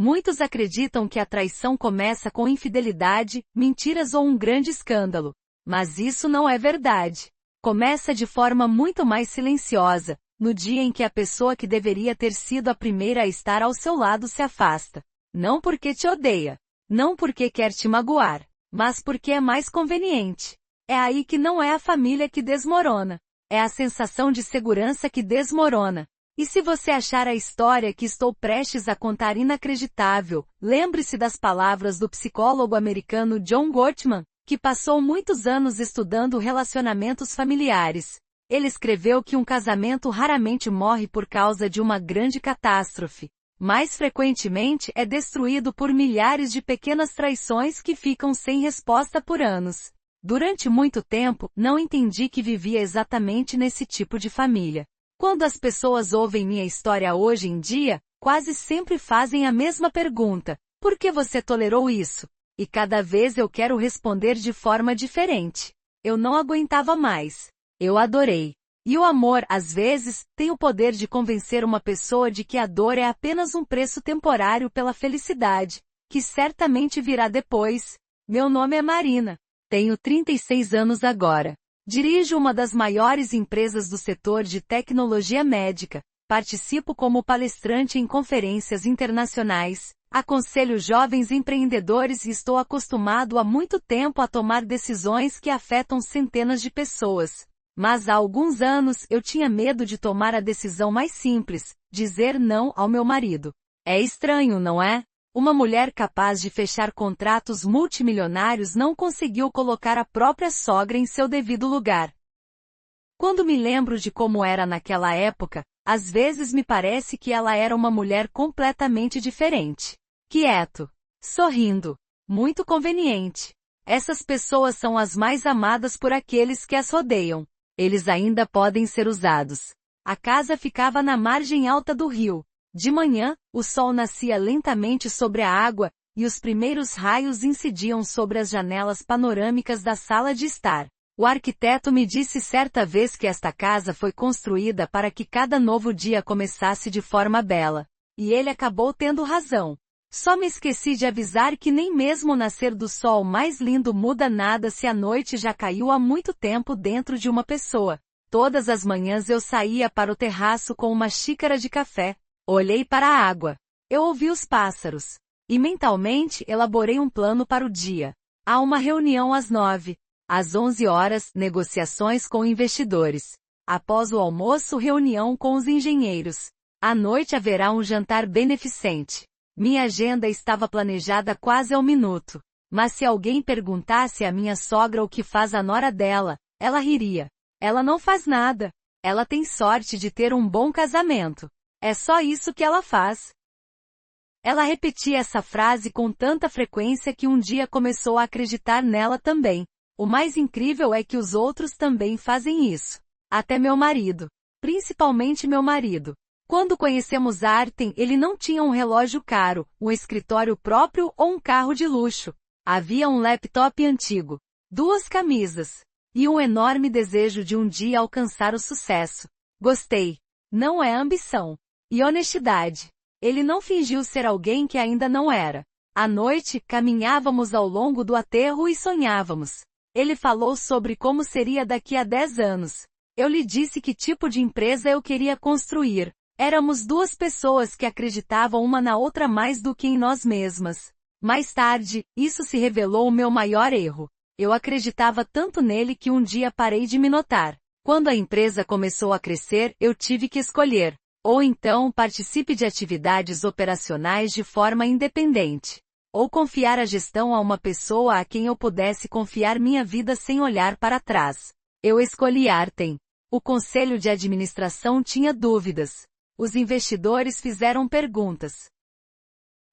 Muitos acreditam que a traição começa com infidelidade, mentiras ou um grande escândalo. Mas isso não é verdade. Começa de forma muito mais silenciosa, no dia em que a pessoa que deveria ter sido a primeira a estar ao seu lado se afasta. Não porque te odeia. Não porque quer te magoar. Mas porque é mais conveniente. É aí que não é a família que desmorona. É a sensação de segurança que desmorona. E se você achar a história que estou prestes a contar inacreditável, lembre-se das palavras do psicólogo americano John Gottman, que passou muitos anos estudando relacionamentos familiares. Ele escreveu que um casamento raramente morre por causa de uma grande catástrofe. Mais frequentemente é destruído por milhares de pequenas traições que ficam sem resposta por anos. Durante muito tempo, não entendi que vivia exatamente nesse tipo de família. Quando as pessoas ouvem minha história hoje em dia, quase sempre fazem a mesma pergunta: por que você tolerou isso? E cada vez eu quero responder de forma diferente. Eu não aguentava mais. Eu adorei. E o amor, às vezes, tem o poder de convencer uma pessoa de que a dor é apenas um preço temporário pela felicidade, que certamente virá depois. Meu nome é Marina. Tenho 36 anos agora. Dirijo uma das maiores empresas do setor de tecnologia médica. Participo como palestrante em conferências internacionais. Aconselho jovens empreendedores e estou acostumado há muito tempo a tomar decisões que afetam centenas de pessoas. Mas há alguns anos eu tinha medo de tomar a decisão mais simples, dizer não ao meu marido. É estranho, não é? Uma mulher capaz de fechar contratos multimilionários não conseguiu colocar a própria sogra em seu devido lugar. Quando me lembro de como era naquela época, às vezes me parece que ela era uma mulher completamente diferente. Quieto. Sorrindo. Muito conveniente. Essas pessoas são as mais amadas por aqueles que as rodeiam. Eles ainda podem ser usados. A casa ficava na margem alta do rio. De manhã, o sol nascia lentamente sobre a água, e os primeiros raios incidiam sobre as janelas panorâmicas da sala de estar. O arquiteto me disse certa vez que esta casa foi construída para que cada novo dia começasse de forma bela. E ele acabou tendo razão. Só me esqueci de avisar que nem mesmo o nascer do sol mais lindo muda nada se a noite já caiu há muito tempo dentro de uma pessoa. Todas as manhãs eu saía para o terraço com uma xícara de café. Olhei para a água. Eu ouvi os pássaros. E mentalmente elaborei um plano para o dia. Há uma reunião às 9. Às 11 horas, negociações com investidores. Após o almoço, reunião com os engenheiros. À noite haverá um jantar beneficente. Minha agenda estava planejada quase ao minuto. Mas se alguém perguntasse à minha sogra o que faz a nora dela, ela riria. Ela não faz nada. Ela tem sorte de ter um bom casamento. É só isso que ela faz. Ela repetia essa frase com tanta frequência que um dia começou a acreditar nela também. O mais incrível é que os outros também fazem isso. Até meu marido. Principalmente meu marido. Quando conhecemos Artem, ele não tinha um relógio caro, um escritório próprio ou um carro de luxo. Havia um laptop antigo, 2 camisas, e um enorme desejo de um dia alcançar o sucesso. Gostei. Não é ambição. E honestidade. Ele não fingiu ser alguém que ainda não era. À noite, caminhávamos ao longo do aterro e sonhávamos. Ele falou sobre como seria daqui a 10 anos. Eu lhe disse que tipo de empresa eu queria construir. Éramos 2 pessoas que acreditavam uma na outra mais do que em nós mesmas. Mais tarde, isso se revelou o meu maior erro. Eu acreditava tanto nele que um dia parei de me notar. Quando a empresa começou a crescer, eu tive que escolher. Ou então, participe de atividades operacionais de forma independente. Ou confiar a gestão a uma pessoa a quem eu pudesse confiar minha vida sem olhar para trás. Eu escolhi Artem. O conselho de administração tinha dúvidas. Os investidores fizeram perguntas.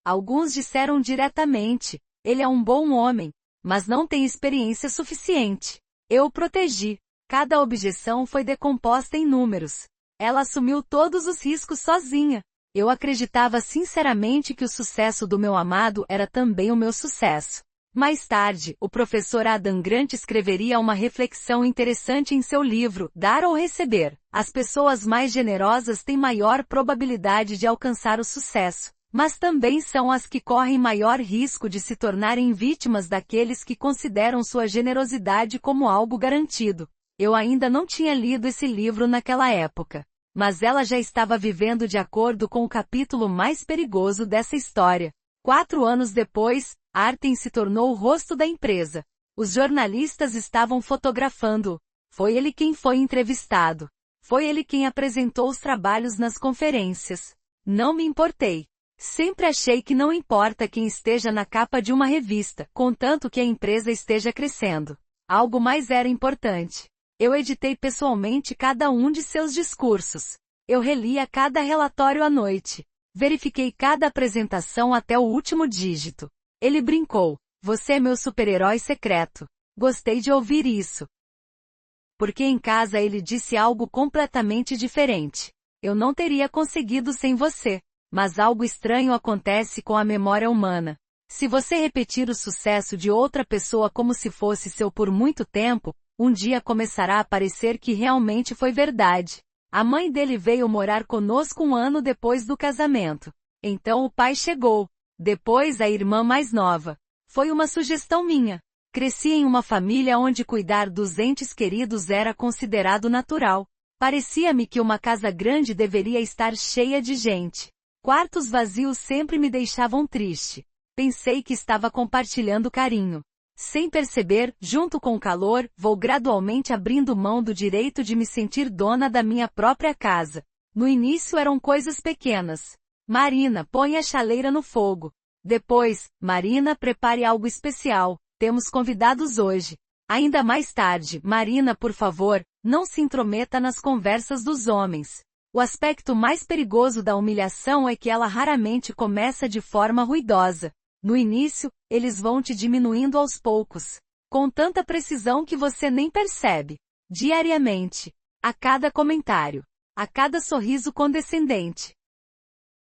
Alguns disseram diretamente: ele é um bom homem, mas não tem experiência suficiente. Eu o protegi. Cada objeção foi decomposta em números. Ela assumiu todos os riscos sozinha. Eu acreditava sinceramente que o sucesso do meu amado era também o meu sucesso. Mais tarde, o professor Adam Grant escreveria uma reflexão interessante em seu livro, Dar ou Receber. As pessoas mais generosas têm maior probabilidade de alcançar o sucesso. mas também são as que correm maior risco de se tornarem vítimas daqueles que consideram sua generosidade como algo garantido. Eu ainda não tinha lido esse livro naquela época, mas ela já estava vivendo de acordo com o capítulo mais perigoso dessa história. 4 anos depois, Artem se tornou o rosto da empresa. Os jornalistas estavam fotografando-o. Foi ele quem foi entrevistado. Foi ele quem apresentou os trabalhos nas conferências. Não me importei. Sempre achei que não importa quem esteja na capa de uma revista, contanto que a empresa esteja crescendo. Algo mais era importante. Eu editei pessoalmente cada um de seus discursos. Eu relia cada relatório à noite. Verifiquei cada apresentação até o último dígito. Ele brincou. Você é meu super-herói secreto. Gostei de ouvir isso. Porque em casa ele disse algo completamente diferente. Eu não teria conseguido sem você. Mas algo estranho acontece com a memória humana. Se você repetir o sucesso de outra pessoa como se fosse seu por muito tempo, um dia começará a parecer que realmente foi verdade. A mãe dele veio morar conosco 1 ano depois do casamento. Então o pai chegou. Depois a irmã mais nova. Foi uma sugestão minha. Cresci em uma família onde cuidar dos entes queridos era considerado natural. Parecia-me que uma casa grande deveria estar cheia de gente. Quartos vazios sempre me deixavam triste. Pensei que estava compartilhando carinho. Sem perceber, junto com o calor, vou gradualmente abrindo mão do direito de me sentir dona da minha própria casa. No início eram coisas pequenas. Marina, põe a chaleira no fogo. Depois, Marina, prepare algo especial. Temos convidados hoje. Ainda mais tarde, Marina, por favor, não se intrometa nas conversas dos homens. O aspecto mais perigoso da humilhação é que ela raramente começa de forma ruidosa. No início, eles vão te diminuindo aos poucos, com tanta precisão que você nem percebe. Diariamente. A cada comentário. A cada sorriso condescendente.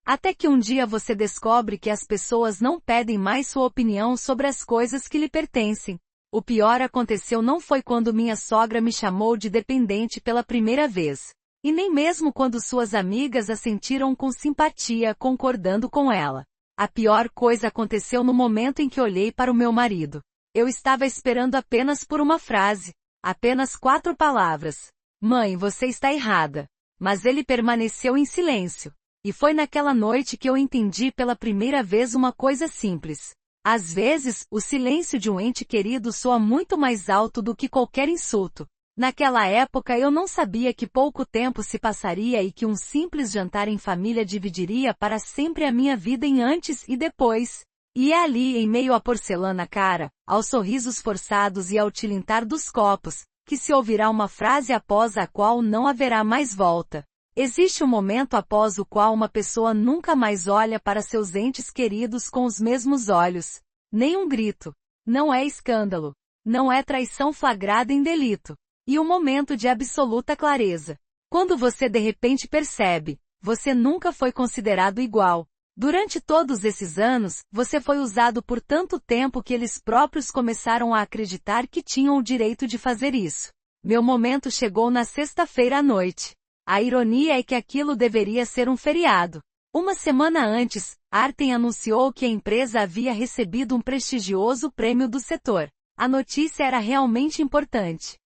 Até que um dia você descobre que as pessoas não pedem mais sua opinião sobre as coisas que lhe pertencem. O pior aconteceu não foi quando minha sogra me chamou de dependente pela primeira vez. E nem mesmo quando suas amigas a sentiram com simpatia, concordando com ela. A pior coisa aconteceu no momento em que olhei para o meu marido. Eu estava esperando apenas por uma frase. Apenas 4 palavras. Mãe, você está errada. Mas ele permaneceu em silêncio. E foi naquela noite que eu entendi pela primeira vez uma coisa simples. Às vezes, o silêncio de um ente querido soa muito mais alto do que qualquer insulto. Naquela época eu não sabia que pouco tempo se passaria e que um simples jantar em família dividiria para sempre a minha vida em antes e depois. E é ali, em meio à porcelana cara, aos sorrisos forçados e ao tilintar dos copos, que se ouvirá uma frase após a qual não haverá mais volta. Existe um momento após o qual uma pessoa nunca mais olha para seus entes queridos com os mesmos olhos. Nem um grito. Não é escândalo. Não é traição flagrada em delito. E um momento de absoluta clareza. Quando você de repente percebe, você nunca foi considerado igual. Durante todos esses anos, você foi usado por tanto tempo que eles próprios começaram a acreditar que tinham o direito de fazer isso. Meu momento chegou na sexta-feira à noite. A ironia é que aquilo deveria ser um feriado. Uma semana antes, Artem anunciou que a empresa havia recebido um prestigioso prêmio do setor. A notícia era realmente importante.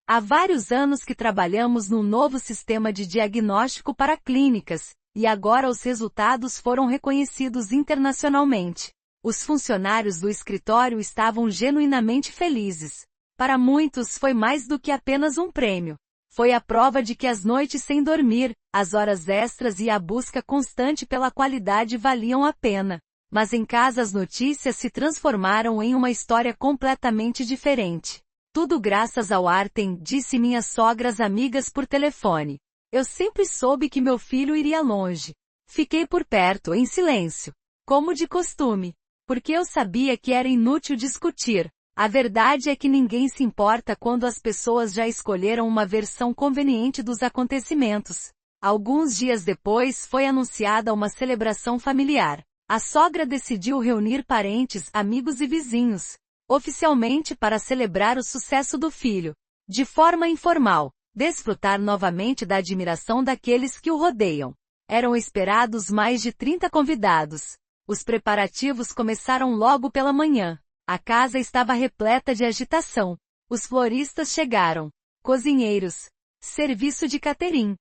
Há vários anos que trabalhamos num novo sistema de diagnóstico para clínicas, e agora os resultados foram reconhecidos internacionalmente. Os funcionários do escritório estavam genuinamente felizes. Para muitos foi mais do que apenas um prêmio. Foi a prova de que as noites sem dormir, as horas extras e a busca constante pela qualidade valiam a pena. Mas em casa as notícias se transformaram em uma história completamente diferente. Tudo graças ao Artem, disse minhas sogras amigas por telefone. Eu sempre soube que meu filho iria longe. Fiquei por perto, em silêncio. Como de costume. Porque eu sabia que era inútil discutir. A verdade é que ninguém se importa quando as pessoas já escolheram uma versão conveniente dos acontecimentos. Alguns dias depois foi anunciada uma celebração familiar. A sogra decidiu reunir parentes, amigos e vizinhos. Oficialmente para celebrar o sucesso do filho. De forma informal, desfrutar novamente da admiração daqueles que o rodeiam. Eram esperados mais de 30 convidados. Os preparativos começaram logo pela manhã. A casa estava repleta de agitação. Os floristas chegaram. Cozinheiros. Serviço de catering.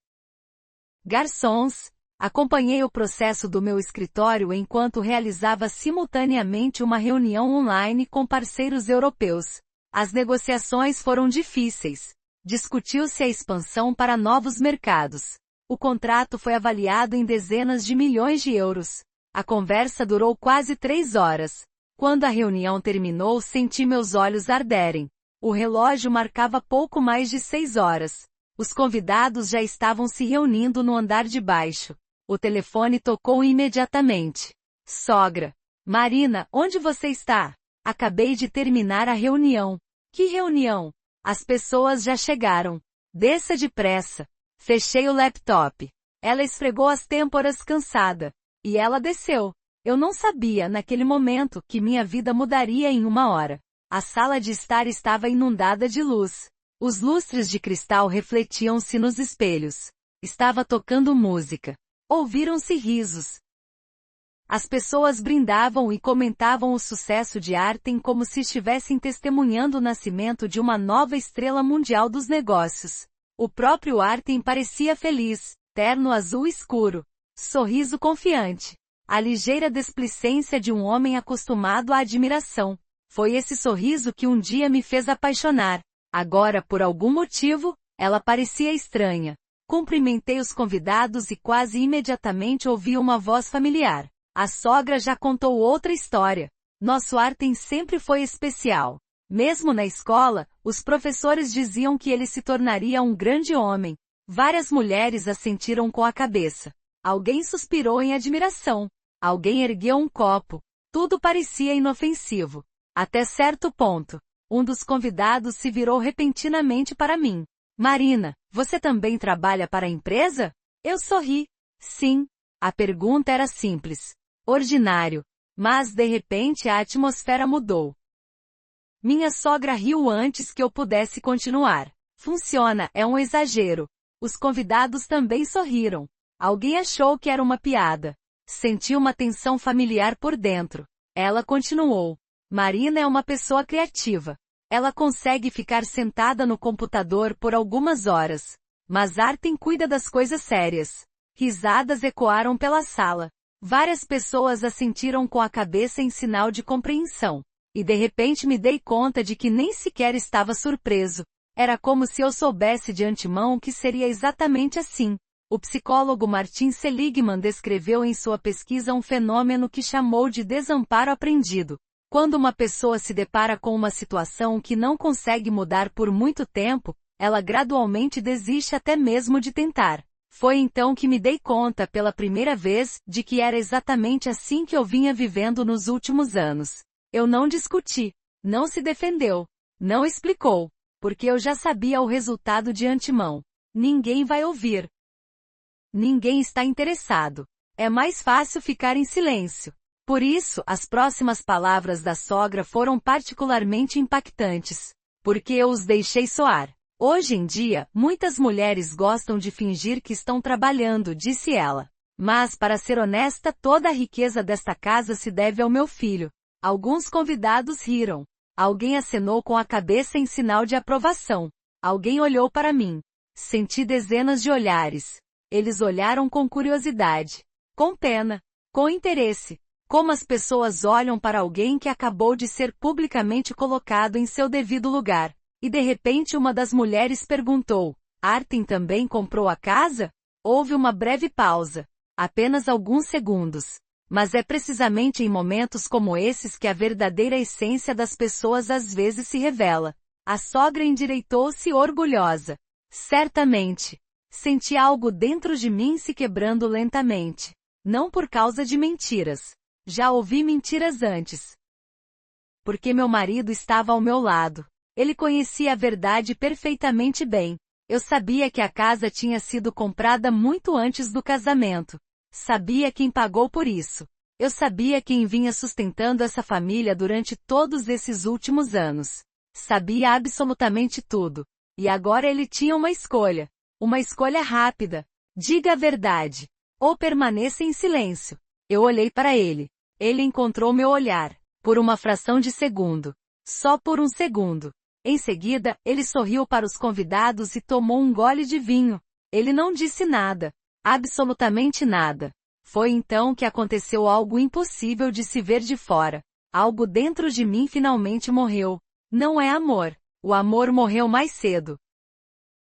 Garçons. Acompanhei o processo do meu escritório enquanto realizava simultaneamente uma reunião online com parceiros europeus. As negociações foram difíceis. Discutiu-se a expansão para novos mercados. O contrato foi avaliado em dezenas de milhões de euros. A conversa durou quase 3 horas. Quando a reunião terminou, senti meus olhos arderem. O relógio marcava pouco mais de 6 horas. Os convidados já estavam se reunindo no andar de baixo. O telefone tocou imediatamente. Sogra. Marina, onde você está? Acabei de terminar a reunião. Que reunião? As pessoas já chegaram. Desça depressa. Fechei o laptop. Ela esfregou as têmporas cansada. E ela desceu. Eu não sabia, naquele momento, que minha vida mudaria em 1 hora. A sala de estar estava inundada de luz. Os lustres de cristal refletiam-se nos espelhos. Estava tocando música. Ouviram-se risos. As pessoas brindavam e comentavam o sucesso de Artem como se estivessem testemunhando o nascimento de uma nova estrela mundial dos negócios. O próprio Artem parecia feliz, terno azul escuro, sorriso confiante. A ligeira desplicência de um homem acostumado à admiração. Foi esse sorriso que um dia me fez apaixonar. Agora, por algum motivo, ela parecia estranha. Cumprimentei os convidados e quase imediatamente ouvi uma voz familiar. A sogra já contou outra história. Nosso Artem sempre foi especial. Mesmo na escola, os professores diziam que ele se tornaria um grande homem. Várias mulheres assentiram com a cabeça. Alguém suspirou em admiração. Alguém ergueu um copo. Tudo parecia inofensivo. Até certo ponto. Um dos convidados se virou repentinamente para mim. Marina, você também trabalha para a empresa? Eu sorri. Sim. A pergunta era simples. Ordinário. Mas de repente a atmosfera mudou. Minha sogra riu antes que eu pudesse continuar. Funciona, é um exagero. Os convidados também sorriram. Alguém achou que era uma piada. Senti uma tensão familiar por dentro. Ela continuou. Marina é uma pessoa criativa. Ela consegue ficar sentada no computador por algumas horas. Mas Artem cuida das coisas sérias. Risadas ecoaram pela sala. Várias pessoas assentiram com a cabeça em sinal de compreensão. E de repente me dei conta de que nem sequer estava surpreso. Era como se eu soubesse de antemão que seria exatamente assim. O psicólogo Martin Seligman descreveu em sua pesquisa um fenômeno que chamou de desamparo aprendido. Quando uma pessoa se depara com uma situação que não consegue mudar por muito tempo, ela gradualmente desiste até mesmo de tentar. Foi então que me dei conta pela primeira vez de que era exatamente assim que eu vinha vivendo nos últimos anos. Eu não discuti, não se defendeu, não explicou, porque eu já sabia o resultado de antemão. Ninguém vai ouvir. Ninguém está interessado. É mais fácil ficar em silêncio. Por isso, as próximas palavras da sogra foram particularmente impactantes, porque eu os deixei soar. Hoje em dia, muitas mulheres gostam de fingir que estão trabalhando, disse ela. Mas, para ser honesta, toda a riqueza desta casa se deve ao meu filho. Alguns convidados riram. Alguém acenou com a cabeça em sinal de aprovação. Alguém olhou para mim. Senti dezenas de olhares. Eles olharam com curiosidade, com pena, com interesse. Como as pessoas olham para alguém que acabou de ser publicamente colocado em seu devido lugar. E de repente uma das mulheres perguntou, Artem também comprou a casa? Houve uma breve pausa. Apenas alguns segundos. Mas é precisamente em momentos como esses que a verdadeira essência das pessoas às vezes se revela. A sogra endireitou-se orgulhosa. Certamente. Senti algo dentro de mim se quebrando lentamente. Não por causa de mentiras. Já ouvi mentiras antes. Porque meu marido estava ao meu lado. Ele conhecia a verdade perfeitamente bem. Eu sabia que a casa tinha sido comprada muito antes do casamento. Sabia quem pagou por isso. Eu sabia quem vinha sustentando essa família durante todos esses últimos anos. Sabia absolutamente tudo. E agora ele tinha uma escolha. Uma escolha rápida. Diga a verdade. ou permaneça em silêncio. Eu olhei para ele. Ele encontrou meu olhar. Por uma fração de segundo. Só por um segundo. Em seguida, ele sorriu para os convidados e tomou um gole de vinho. Ele não disse nada. Absolutamente nada. Foi então que aconteceu algo impossível de se ver de fora. Algo dentro de mim finalmente morreu. Não é amor. O amor morreu mais cedo.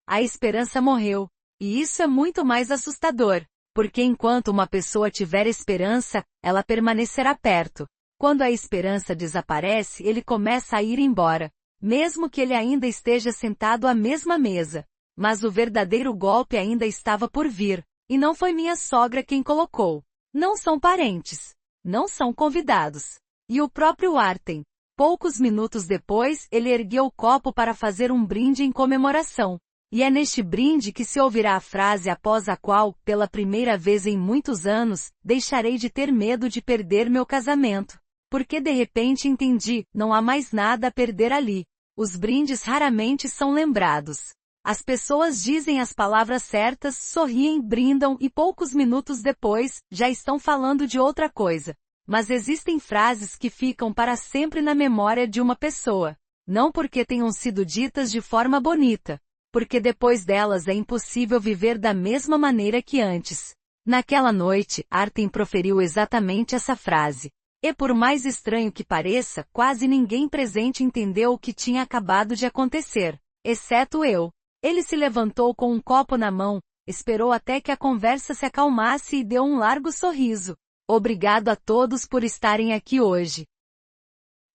A esperança morreu. E isso é muito mais assustador. Porque enquanto uma pessoa tiver esperança, ela permanecerá perto. Quando a esperança desaparece, ele começa a ir embora. Mesmo que ele ainda esteja sentado à mesma mesa. Mas o verdadeiro golpe ainda estava por vir. E não foi minha sogra quem colocou. Não são parentes. Não são convidados. E o próprio Artem. Poucos minutos depois, ele ergueu o copo para fazer um brinde em comemoração. E é neste brinde que se ouvirá a frase após a qual, pela primeira vez em muitos anos, deixarei de ter medo de perder meu casamento. Porque de repente entendi, não há mais nada a perder ali. Os brindes raramente são lembrados. As pessoas dizem as palavras certas, sorriem, brindam e poucos minutos depois, já estão falando de outra coisa. Mas existem frases que ficam para sempre na memória de uma pessoa. Não porque tenham sido ditas de forma bonita. Porque depois delas é impossível viver da mesma maneira que antes. Naquela noite, Artem proferiu exatamente essa frase. E por mais estranho que pareça, quase ninguém presente entendeu o que tinha acabado de acontecer. Exceto eu. Ele se levantou com um copo na mão, esperou até que a conversa se acalmasse e deu um largo sorriso. Obrigado a todos por estarem aqui hoje.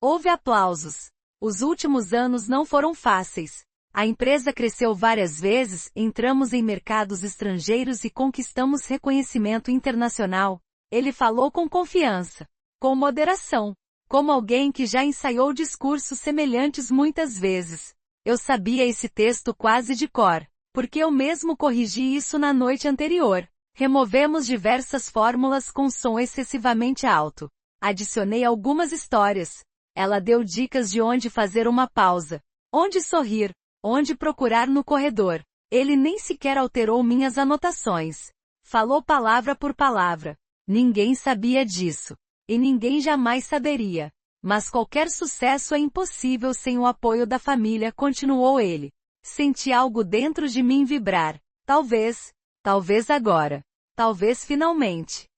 Houve aplausos. Os últimos anos não foram fáceis. A empresa cresceu várias vezes, entramos em mercados estrangeiros e conquistamos reconhecimento internacional. Ele falou com confiança, com moderação, como alguém que já ensaiou discursos semelhantes muitas vezes. Eu sabia esse texto quase de cor, porque eu mesmo corrigi isso na noite anterior. Removemos diversas fórmulas com som excessivamente alto. Adicionei algumas histórias. Ela deu dicas de onde fazer uma pausa, onde sorrir, onde procurar no corredor. Ele nem sequer alterou minhas anotações. Falou palavra por palavra. Ninguém sabia disso. E ninguém jamais saberia. Mas qualquer sucesso é impossível sem o apoio da família, continuou ele. Senti algo dentro de mim vibrar. Talvez agora. Talvez finalmente.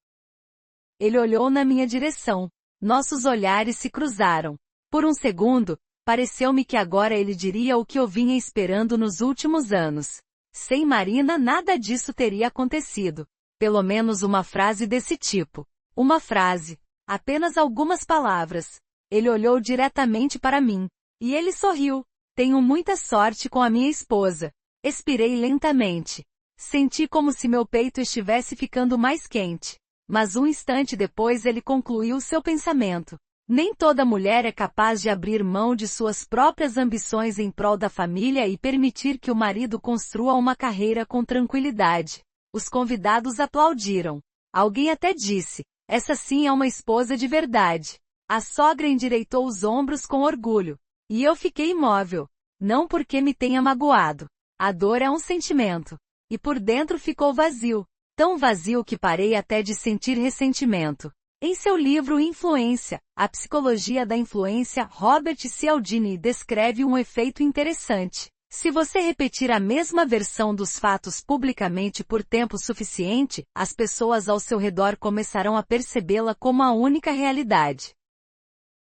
Ele olhou na minha direção. Nossos olhares se cruzaram. Por um segundo, pareceu-me que agora ele diria o que eu vinha esperando nos últimos anos. Sem Marina nada disso teria acontecido. Pelo menos uma frase desse tipo. Uma frase. Apenas algumas palavras. Ele olhou diretamente para mim. E ele sorriu. Tenho muita sorte com a minha esposa. Expirei lentamente. Senti como se meu peito estivesse ficando mais quente. Mas um instante depois ele concluiu seu pensamento. Nem toda mulher é capaz de abrir mão de suas próprias ambições em prol da família e permitir que o marido construa uma carreira com tranquilidade. Os convidados aplaudiram. Alguém até disse, essa sim é uma esposa de verdade. A sogra endireitou os ombros com orgulho. E eu fiquei imóvel. Não porque me tenha magoado. A dor é um sentimento. E por dentro ficou vazio. Tão vazio que parei até de sentir ressentimento. Em seu livro Influência, A Psicologia da Influência, Robert Cialdini descreve um efeito interessante. Se você repetir a mesma versão dos fatos publicamente por tempo suficiente, as pessoas ao seu redor começarão a percebê-la como a única realidade.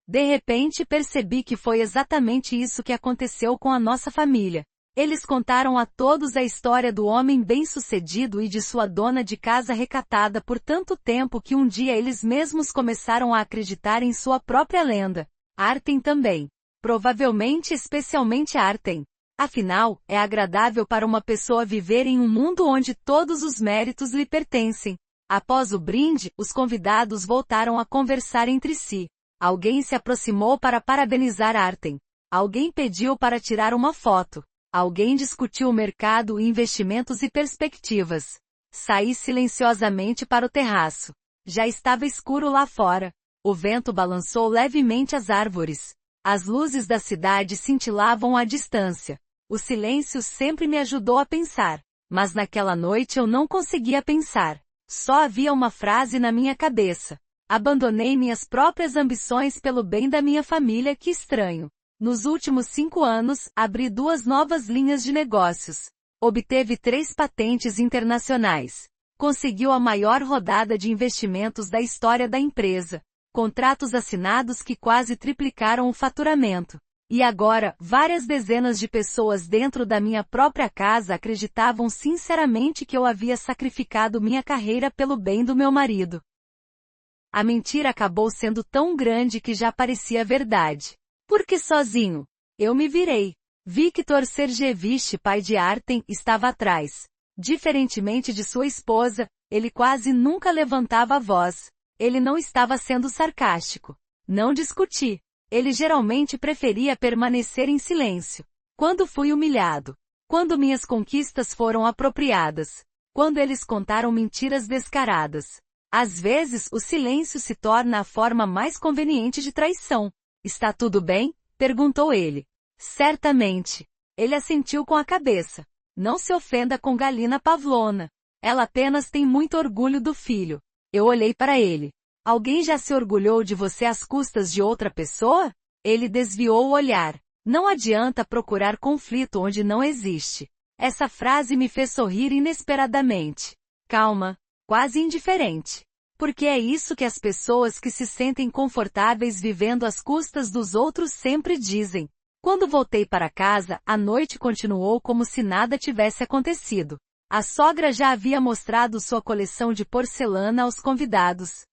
De repente percebi que foi exatamente isso que aconteceu com a nossa família. Eles contaram a todos a história do homem bem-sucedido e de sua dona de casa recatada por tanto tempo que um dia eles mesmos começaram a acreditar em sua própria lenda. Artem também. Provavelmente especialmente Artem. Afinal, é agradável para uma pessoa viver em um mundo onde todos os méritos lhe pertencem. Após o brinde, os convidados voltaram a conversar entre si. Alguém se aproximou para parabenizar Artem. Alguém pediu para tirar uma foto. Alguém discutiu o mercado, investimentos e perspectivas. Saí silenciosamente para o terraço. Já estava escuro lá fora. O vento balançou levemente as árvores. As luzes da cidade cintilavam à distância. O silêncio sempre me ajudou a pensar. Mas naquela noite eu não conseguia pensar. Só havia uma frase na minha cabeça. Abandonei minhas próprias ambições pelo bem da minha família, que estranho. Nos últimos 5 anos, abri 2 novas linhas de negócios. Obteve 3 patentes internacionais. Conseguiu a maior rodada de investimentos da história da empresa. Contratos assinados que quase triplicaram o faturamento. E agora, várias dezenas de pessoas dentro da minha própria casa acreditavam sinceramente que eu havia sacrificado minha carreira pelo bem do meu marido. A mentira acabou sendo tão grande que já parecia verdade. Porque sozinho, eu me virei. Victor Sergevich, pai de Artem, estava atrás. Diferentemente de sua esposa, ele quase nunca levantava a voz. Ele não estava sendo sarcástico. Não discuti. Ele geralmente preferia permanecer em silêncio. Quando fui humilhado. Quando minhas conquistas foram apropriadas. Quando eles contaram mentiras descaradas. Às vezes, o silêncio se torna a forma mais conveniente de traição. Está tudo bem? Perguntou ele. Certamente. Ele assentiu com a cabeça. Não se ofenda com Galina Pavlovna. Ela apenas tem muito orgulho do filho. Eu olhei para ele. Alguém já se orgulhou de você às custas de outra pessoa? Ele desviou o olhar. Não adianta procurar conflito onde não existe. Essa frase me fez sorrir inesperadamente. Calma, quase indiferente. Porque é isso que as pessoas que se sentem confortáveis vivendo às custas dos outros sempre dizem. Quando voltei para casa, a noite continuou como se nada tivesse acontecido. A sogra já havia mostrado sua coleção de porcelana aos convidados.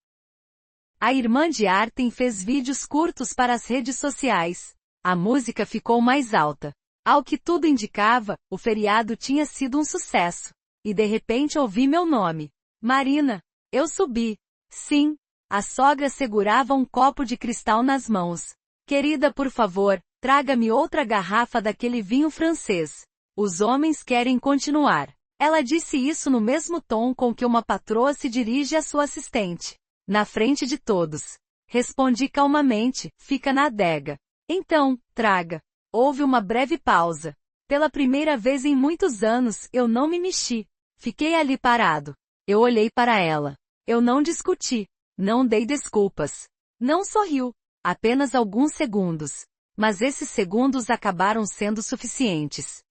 A irmã de Artem fez vídeos curtos para as redes sociais. A música ficou mais alta. Ao que tudo indicava, o feriado tinha sido um sucesso. E de repente ouvi meu nome. Marina. Eu subi. Sim. A sogra segurava um copo de cristal nas mãos. Querida, por favor, traga-me outra garrafa daquele vinho francês. Os homens querem continuar. Ela disse isso no mesmo tom com que uma patroa se dirige à sua assistente. Na frente de todos. Respondi calmamente, fica na adega. Então, traga. Houve uma breve pausa. Pela primeira vez em muitos anos, eu não me mexi. Fiquei ali parado. Eu olhei para ela. Eu não discuti. Não dei desculpas. Não sorriu. Apenas alguns segundos. Mas esses segundos acabaram sendo suficientes.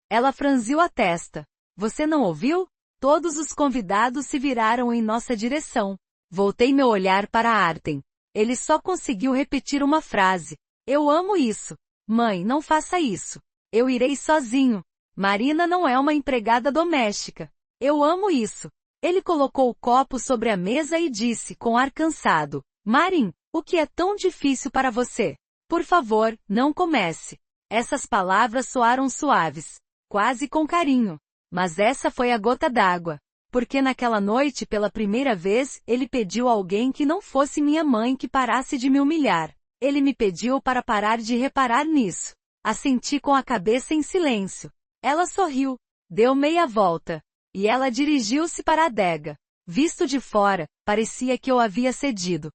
Ela franziu a testa. Você não ouviu? Todos os convidados se viraram em nossa direção. Voltei meu olhar para Artem. Ele só conseguiu repetir uma frase. Eu amo isso. Mãe, não faça isso. Eu irei sozinho. Marina não é uma empregada doméstica. Eu amo isso. Ele colocou o copo sobre a mesa e disse com ar cansado. Marin, o que é tão difícil para você? Por favor, não comece. Essas palavras soaram suaves. Quase com carinho. Mas essa foi a gota d'água. Porque naquela noite, pela primeira vez, ele pediu a alguém que não fosse minha mãe que parasse de me humilhar. Ele me pediu para parar de reparar nisso. Assenti com a cabeça em silêncio. Ela sorriu. Deu meia volta. E ela dirigiu-se para a adega. Visto de fora, parecia que eu havia cedido.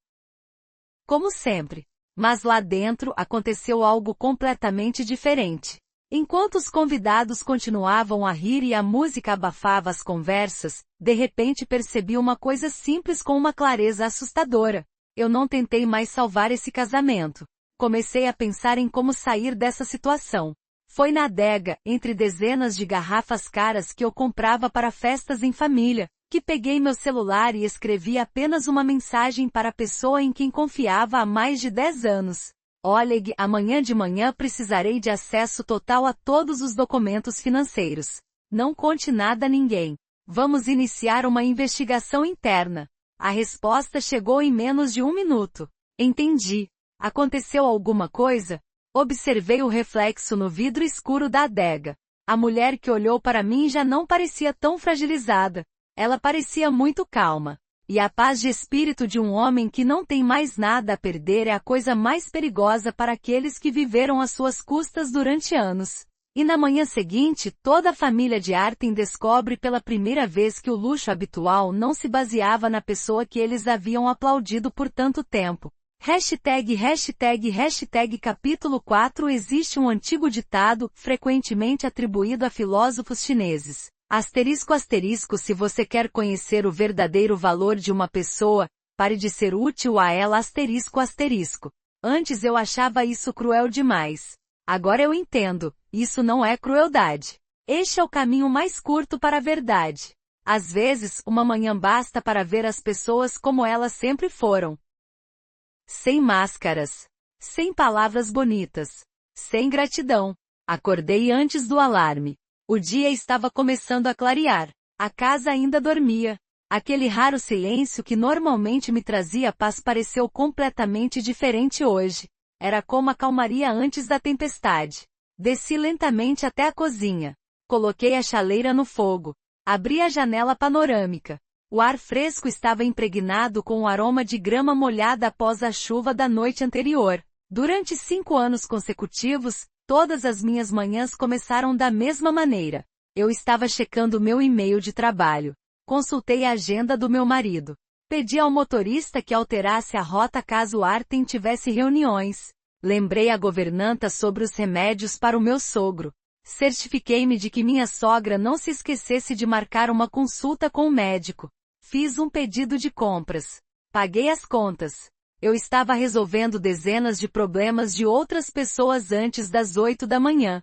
Como sempre. Mas lá dentro aconteceu algo completamente diferente. Enquanto os convidados continuavam a rir e a música abafava as conversas, de repente percebi uma coisa simples com uma clareza assustadora. Eu não tentei mais salvar esse casamento. Comecei a pensar em como sair dessa situação. Foi na adega, entre dezenas de garrafas caras que eu comprava para festas em família, que peguei meu celular e escrevi apenas uma mensagem para a pessoa em quem confiava há mais de 10 anos. Oleg, amanhã de manhã precisarei de acesso total a todos os documentos financeiros. Não conte nada a ninguém. Vamos iniciar uma investigação interna. A resposta chegou em menos de 1 minuto. Entendi. Aconteceu alguma coisa? Observei o reflexo no vidro escuro da adega. A mulher que olhou para mim já não parecia tão fragilizada. Ela parecia muito calma. E a paz de espírito de um homem que não tem mais nada a perder é a coisa mais perigosa para aqueles que viveram às suas custas durante anos. E na manhã seguinte, toda a família de Artem descobre pela primeira vez que o luxo habitual não se baseava na pessoa que eles haviam aplaudido por tanto tempo. Hashtag capítulo 4. Existe um antigo ditado, frequentemente atribuído a filósofos chineses. Asterisco asterisco se você quer conhecer o verdadeiro valor de uma pessoa, pare de ser útil a ela asterisco asterisco. Antes eu achava isso cruel demais. Agora eu entendo, isso não é crueldade. Este é o caminho mais curto para a verdade. Às vezes, uma manhã basta para ver as pessoas como elas sempre foram. Sem máscaras. Sem palavras bonitas. Sem gratidão. Acordei antes do alarme. O dia estava começando a clarear. A casa ainda dormia. Aquele raro silêncio que normalmente me trazia paz pareceu completamente diferente hoje. Era como a calmaria antes da tempestade. Desci lentamente até a cozinha. Coloquei a chaleira no fogo. Abri a janela panorâmica. O ar fresco estava impregnado com o aroma de grama molhada após a chuva da noite anterior. Durante 5 anos consecutivos, todas as minhas manhãs começaram da mesma maneira. Eu estava checando meu e-mail de trabalho. Consultei a agenda do meu marido. Pedi ao motorista que alterasse a rota caso Artem tivesse reuniões. Lembrei a governanta sobre os remédios para o meu sogro. Certifiquei-me de que minha sogra não se esquecesse de marcar uma consulta com o médico. Fiz um pedido de compras. Paguei as contas. Eu estava resolvendo dezenas de problemas de outras pessoas antes das 8 da manhã.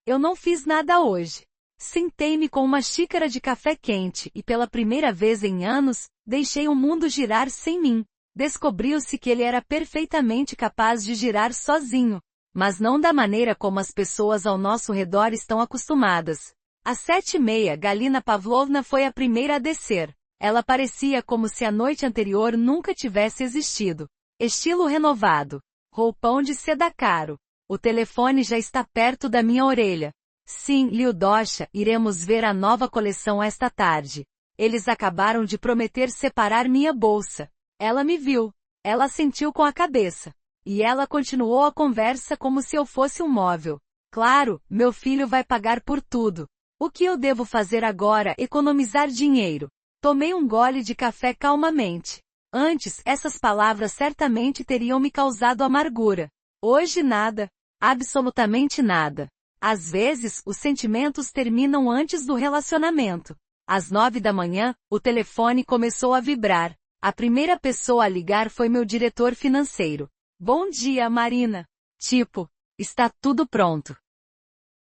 Eu não fiz nada hoje. Sentei-me com uma xícara de café quente e pela primeira vez em anos, deixei o mundo girar sem mim. Descobriu-se que ele era perfeitamente capaz de girar sozinho, mas não da maneira como as pessoas ao nosso redor estão acostumadas. Às 7h30, Galina Pavlovna foi a primeira a descer. Ela parecia como se a noite anterior nunca tivesse existido. Estilo renovado. Roupão de seda caro. O telefone já está perto da minha orelha. Sim, Lyudosha, iremos ver a nova coleção esta tarde. Eles acabaram de prometer separar minha bolsa. Ela me viu. Ela sentiu com a cabeça. E ela continuou a conversa como se eu fosse um móvel. Claro, meu filho vai pagar por tudo. O que eu devo fazer agora? Economizar dinheiro. Tomei um gole de café calmamente. Antes, essas palavras certamente teriam me causado amargura. Hoje nada. Absolutamente nada. Às vezes, os sentimentos terminam antes do relacionamento. Às 9 da manhã, o telefone começou a vibrar. A primeira pessoa a ligar foi meu diretor financeiro. Bom dia, Marina. Tipo, está tudo pronto.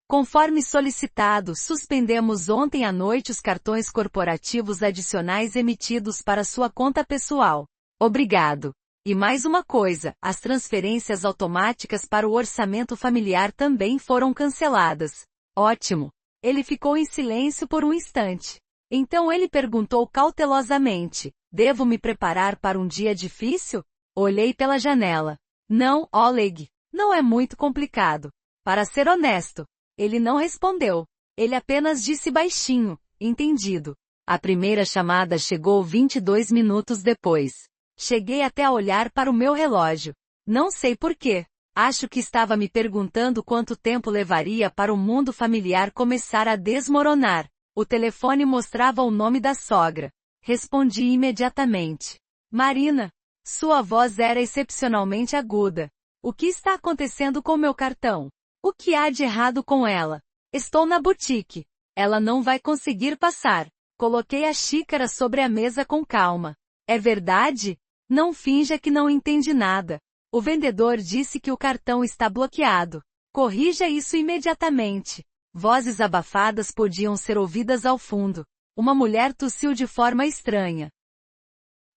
Conforme solicitado, suspendemos ontem à noite os cartões corporativos adicionais emitidos para sua conta pessoal. Obrigado. E mais uma coisa, as transferências automáticas para o orçamento familiar também foram canceladas. Ótimo. Ele ficou em silêncio por um instante. Então ele perguntou cautelosamente, devo me preparar para um dia difícil? Olhei pela janela. Não, Oleg. Não é muito complicado. Para ser honesto. Ele não respondeu. Ele apenas disse baixinho, entendido. A primeira chamada chegou 22 minutos depois. Cheguei até a olhar para o meu relógio. Não sei porquê. Acho que estava me perguntando quanto tempo levaria para o mundo familiar começar a desmoronar. O telefone mostrava o nome da sogra. Respondi imediatamente. Marina. Sua voz era excepcionalmente aguda. O que está acontecendo com meu cartão? O que há de errado com ela? Estou na boutique. Ela não vai conseguir passar. Coloquei a xícara sobre a mesa com calma. É verdade? Não finja que não entende nada. O vendedor disse que o cartão está bloqueado. Corrija isso imediatamente. Vozes abafadas podiam ser ouvidas ao fundo. Uma mulher tossiu de forma estranha.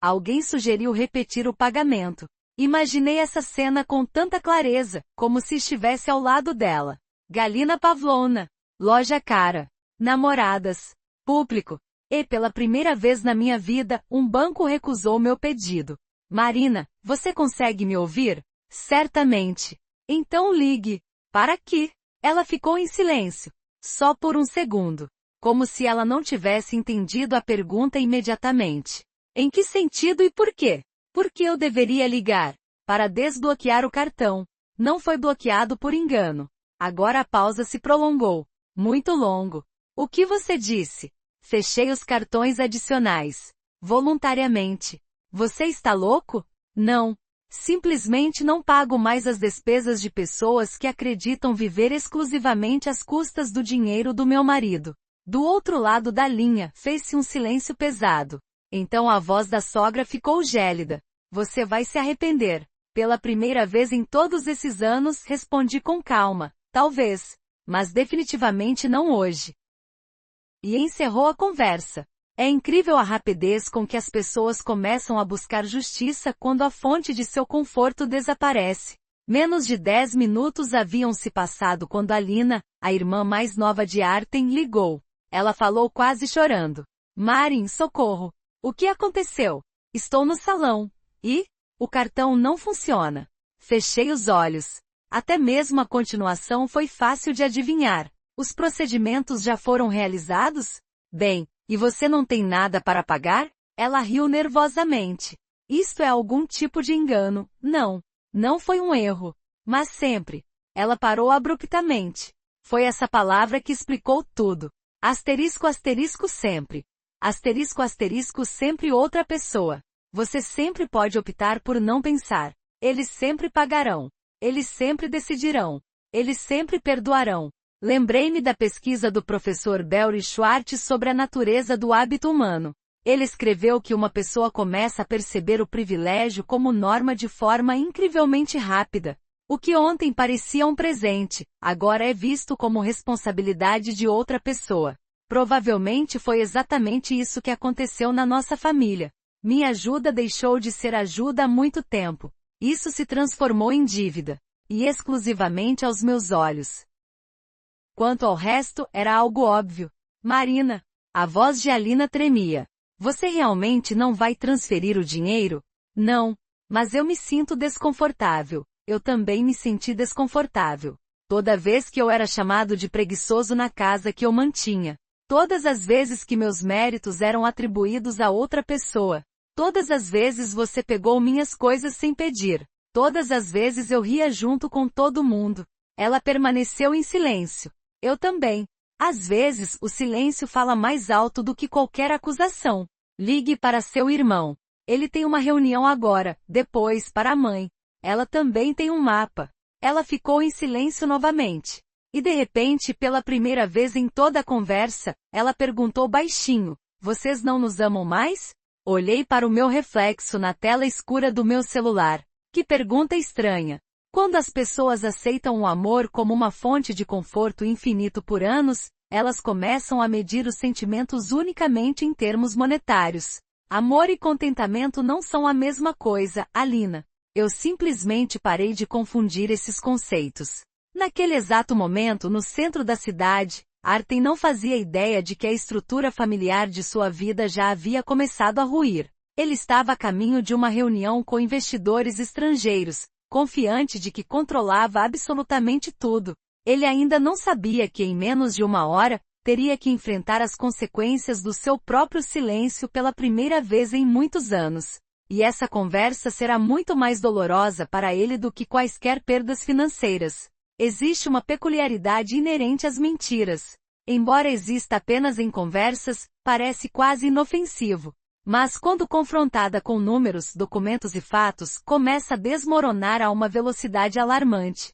Alguém sugeriu repetir o pagamento. Imaginei essa cena com tanta clareza, como se estivesse ao lado dela. Galina Pavlovna. Loja cara. Namoradas. Público. E pela primeira vez na minha vida, um banco recusou meu pedido. Marina, você consegue me ouvir? Certamente. Então ligue. Para quê? Ela ficou em silêncio. Só por um segundo. Como se ela não tivesse entendido a pergunta imediatamente. Em que sentido e por quê? Por que eu deveria ligar? Para desbloquear o cartão. Não foi bloqueado por engano. Agora a pausa se prolongou. Muito longo. O que você disse? Fechei os cartões adicionais. Voluntariamente. Você está louco? Não. Simplesmente não pago mais as despesas de pessoas que acreditam viver exclusivamente às custas do dinheiro do meu marido. Do outro lado da linha, fez-se um silêncio pesado. Então a voz da sogra ficou gélida. Você vai se arrepender. Pela primeira vez em todos esses anos, respondi com calma. Talvez. Mas definitivamente não hoje. E encerrou a conversa. É incrível a rapidez com que as pessoas começam a buscar justiça quando a fonte de seu conforto desaparece. Menos de 10 minutos haviam se passado quando Alina, a irmã mais nova de Artem, ligou. Ela falou quase chorando. Marin, socorro. O que aconteceu? Estou no salão. E? O cartão não funciona. Fechei os olhos. Até mesmo a continuação foi fácil de adivinhar. Os procedimentos já foram realizados? Bem, e você não tem nada para pagar? Ela riu nervosamente. Isto é algum tipo de engano. Não. Não foi um erro. Mas sempre. Ela parou abruptamente. Foi essa palavra que explicou tudo. Asterisco asterisco sempre. Asterisco asterisco sempre outra pessoa. Você sempre pode optar por não pensar. Eles sempre pagarão. Eles sempre decidirão. Eles sempre perdoarão. Lembrei-me da pesquisa do professor Belry Schwartz sobre a natureza do hábito humano. Ele escreveu que uma pessoa começa a perceber o privilégio como norma de forma incrivelmente rápida. O que ontem parecia um presente, agora é visto como responsabilidade de outra pessoa. Provavelmente foi exatamente isso que aconteceu na nossa família. Minha ajuda deixou de ser ajuda há muito tempo. Isso se transformou em dívida. E exclusivamente aos meus olhos. Quanto ao resto, era algo óbvio. Marina. A voz de Alina tremia. Você realmente não vai transferir o dinheiro? Não. Mas eu me sinto desconfortável. Eu também me senti desconfortável. Toda vez que eu era chamado de preguiçoso na casa que eu mantinha. Todas as vezes que meus méritos eram atribuídos a outra pessoa. Todas as vezes você pegou minhas coisas sem pedir. Todas as vezes eu ria junto com todo mundo. Ela permaneceu em silêncio. Eu também. Às vezes, o silêncio fala mais alto do que qualquer acusação. Ligue para seu irmão. Ele tem uma reunião agora, depois para a mãe. Ela também tem um mapa. Ela ficou em silêncio novamente. E de repente, pela primeira vez em toda a conversa, ela perguntou baixinho, vocês não nos amam mais? Olhei para o meu reflexo na tela escura do meu celular. Que pergunta estranha. Quando as pessoas aceitam o amor como uma fonte de conforto infinito por anos, elas começam a medir os sentimentos unicamente em termos monetários. Amor e contentamento não são a mesma coisa, Alina. Eu simplesmente parei de confundir esses conceitos. Naquele exato momento, no centro da cidade, Artem não fazia ideia de que a estrutura familiar de sua vida já havia começado a ruir. Ele estava a caminho de uma reunião com investidores estrangeiros, confiante de que controlava absolutamente tudo. Ele ainda não sabia que em menos de uma hora, teria que enfrentar as consequências do seu próprio silêncio pela primeira vez em muitos anos. E essa conversa será muito mais dolorosa para ele do que quaisquer perdas financeiras. Existe uma peculiaridade inerente às mentiras. Embora exista apenas em conversas, parece quase inofensivo. Mas quando confrontada com números, documentos e fatos, começa a desmoronar a uma velocidade alarmante.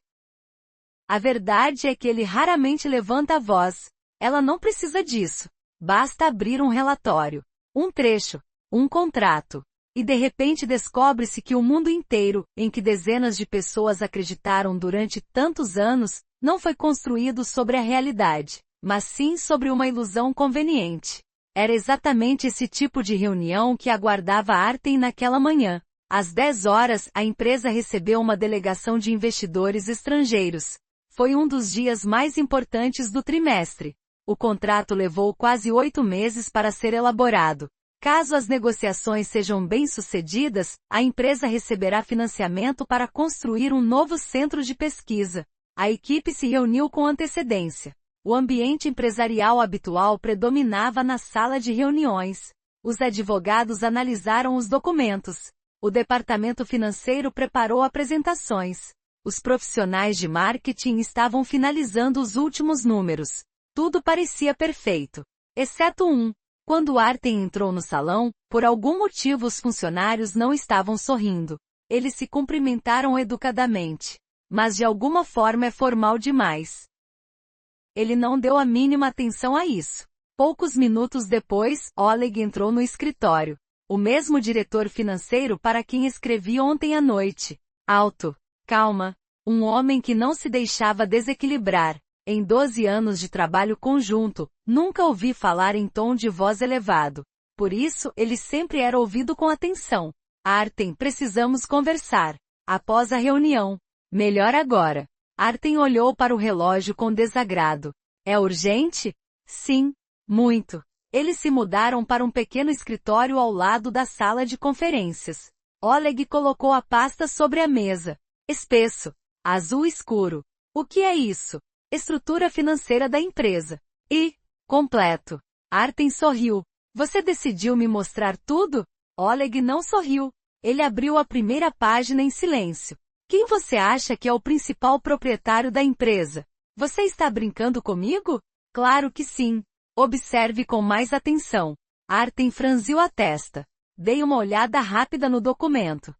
A verdade é que ele raramente levanta a voz. Ela não precisa disso. Basta abrir um relatório, um trecho, um contrato. E de repente descobre-se que o mundo inteiro, em que dezenas de pessoas acreditaram durante tantos anos, não foi construído sobre a realidade, mas sim sobre uma ilusão conveniente. Era exatamente esse tipo de reunião que aguardava Artem naquela manhã. Às 10 horas, a empresa recebeu uma delegação de investidores estrangeiros. Foi um dos dias mais importantes do trimestre. O contrato levou quase 8 meses para ser elaborado. Caso as negociações sejam bem-sucedidas, a empresa receberá financiamento para construir um novo centro de pesquisa. A equipe se reuniu com antecedência. O ambiente empresarial habitual predominava na sala de reuniões. Os advogados analisaram os documentos. O departamento financeiro preparou apresentações. Os profissionais de marketing estavam finalizando os últimos números. Tudo parecia perfeito. Exceto um. Quando Artem entrou no salão, por algum motivo os funcionários não estavam sorrindo. Eles se cumprimentaram educadamente. Mas de alguma forma é formal demais. Ele não deu a mínima atenção a isso. Poucos minutos depois, Oleg entrou no escritório. O mesmo diretor financeiro para quem escrevi ontem à noite. Alto. Calma. Um homem que não se deixava desequilibrar. Em 12 anos de trabalho conjunto, nunca ouvi falar em tom de voz elevado. Por isso, ele sempre era ouvido com atenção. Artem, precisamos conversar. Após a reunião. Melhor agora. Artem olhou para o relógio com desagrado. É urgente? Sim. Muito. Eles se mudaram para um pequeno escritório ao lado da sala de conferências. Oleg colocou a pasta sobre a mesa. Espesso. Azul escuro. O que é isso? Estrutura financeira da empresa. E, completo. Artem sorriu. Você decidiu me mostrar tudo? Oleg não sorriu. Ele abriu a primeira página em silêncio. Quem você acha que é o principal proprietário da empresa? Você está brincando comigo? Claro que sim. Observe com mais atenção. Artem franziu a testa. Dei uma olhada rápida no documento.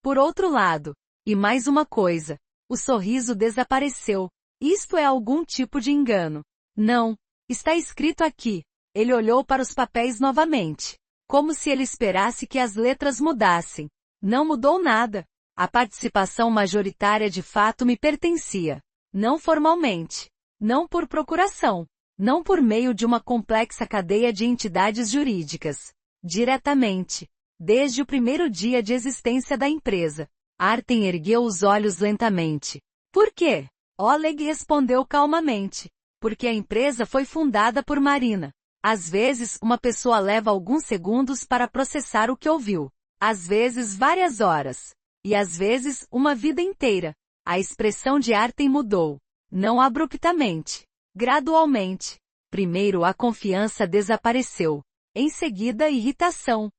Por outro lado, e mais uma coisa, o sorriso desapareceu. Isto é algum tipo de engano. Não. Está escrito aqui. Ele olhou para os papéis novamente. Como se ele esperasse que as letras mudassem. Não mudou nada. A participação majoritária de fato me pertencia. Não formalmente. Não por procuração. Não por meio de uma complexa cadeia de entidades jurídicas. Diretamente. Desde o primeiro dia de existência da empresa. Artem ergueu os olhos lentamente. Por quê? Oleg respondeu calmamente. Porque a empresa foi fundada por Marina. Às vezes, uma pessoa leva alguns segundos para processar o que ouviu. Às vezes, várias horas. E às vezes, uma vida inteira. A expressão de Artem mudou. Não abruptamente. Gradualmente. Primeiro a confiança desapareceu. Em seguida, irritação.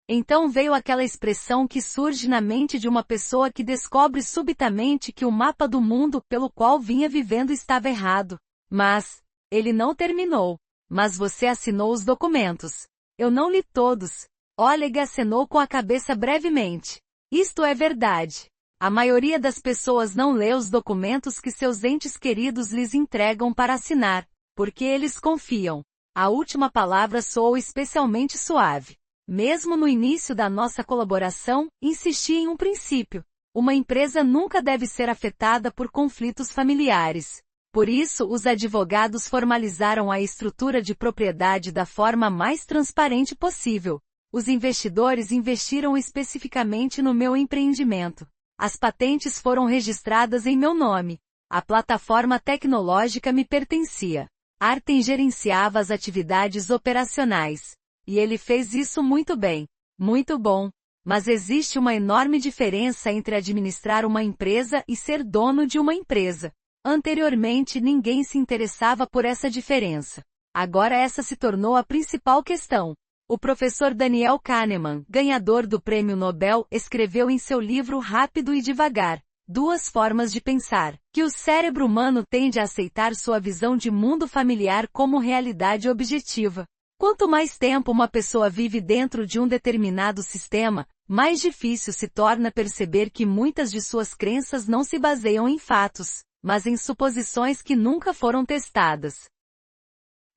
Então veio aquela expressão que surge na mente de uma pessoa que descobre subitamente que o mapa do mundo pelo qual vinha vivendo estava errado. Mas, ele não terminou. Mas você assinou os documentos. Eu não li todos. Oleg acenou com a cabeça brevemente. Isto é verdade. A maioria das pessoas não lê os documentos que seus entes queridos lhes entregam para assinar, porque eles confiam. A última palavra soou especialmente suave. Mesmo no início da nossa colaboração, insisti em um princípio. Uma empresa nunca deve ser afetada por conflitos familiares. Por isso, os advogados formalizaram a estrutura de propriedade da forma mais transparente possível. Os investidores investiram especificamente no meu empreendimento. As patentes foram registradas em meu nome. A plataforma tecnológica me pertencia. Artem gerenciava as atividades operacionais. E ele fez isso muito bem. Muito bom. Mas existe uma enorme diferença entre administrar uma empresa e ser dono de uma empresa. Anteriormente ninguém se interessava por essa diferença. Agora essa se tornou a principal questão. O professor Daniel Kahneman, ganhador do Prêmio Nobel, escreveu em seu livro Rápido e Devagar, Duas Formas de Pensar, que o cérebro humano tende a aceitar sua visão de mundo familiar como realidade objetiva. Quanto mais tempo uma pessoa vive dentro de um determinado sistema, mais difícil se torna perceber que muitas de suas crenças não se baseiam em fatos, mas em suposições que nunca foram testadas.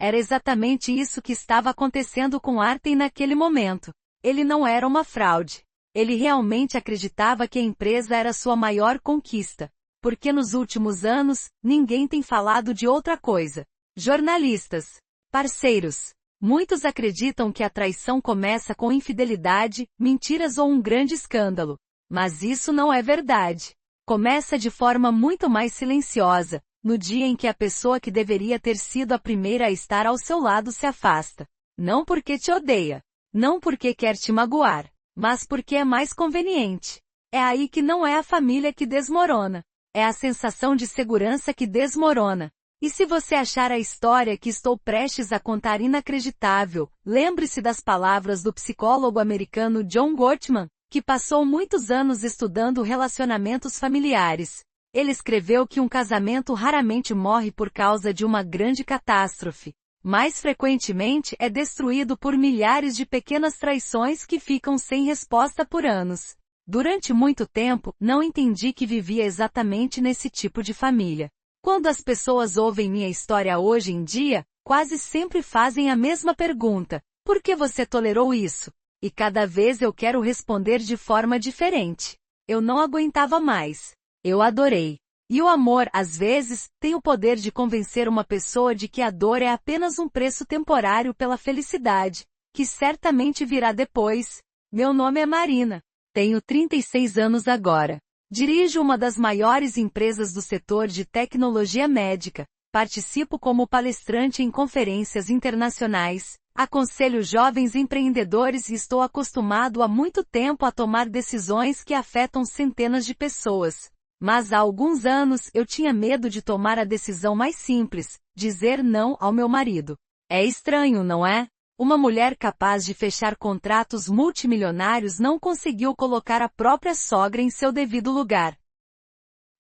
Era exatamente isso que estava acontecendo com Artem naquele momento. Ele não era uma fraude. Ele realmente acreditava que a empresa era sua maior conquista. Porque nos últimos anos, ninguém tem falado de outra coisa. Jornalistas. Parceiros. Muitos acreditam que a traição começa com infidelidade, mentiras ou um grande escândalo. Mas isso não é verdade. Começa de forma muito mais silenciosa. No dia em que a pessoa que deveria ter sido a primeira a estar ao seu lado se afasta. Não porque te odeia. Não porque quer te magoar. Mas porque é mais conveniente. É aí que não é a família que desmorona. É a sensação de segurança que desmorona. E se você achar a história que estou prestes a contar inacreditável, lembre-se das palavras do psicólogo americano John Gottman, que passou muitos anos estudando relacionamentos familiares. Ele escreveu que um casamento raramente morre por causa de uma grande catástrofe. Mais frequentemente é destruído por milhares de pequenas traições que ficam sem resposta por anos. Durante muito tempo, não entendi que vivia exatamente nesse tipo de família. Quando as pessoas ouvem minha história hoje em dia, quase sempre fazem a mesma pergunta: por que você tolerou isso? E cada vez eu quero responder de forma diferente. Eu não aguentava mais. Eu adorei. E o amor, às vezes, tem o poder de convencer uma pessoa de que a dor é apenas um preço temporário pela felicidade, que certamente virá depois. Meu nome é Marina. Tenho 36 anos agora. Dirijo uma das maiores empresas do setor de tecnologia médica. Participo como palestrante em conferências internacionais. Aconselho jovens empreendedores e estou acostumado há muito tempo a tomar decisões que afetam centenas de pessoas. Mas há alguns anos eu tinha medo de tomar a decisão mais simples, dizer não ao meu marido. É estranho, não é? Uma mulher capaz de fechar contratos multimilionários não conseguiu colocar a própria sogra em seu devido lugar.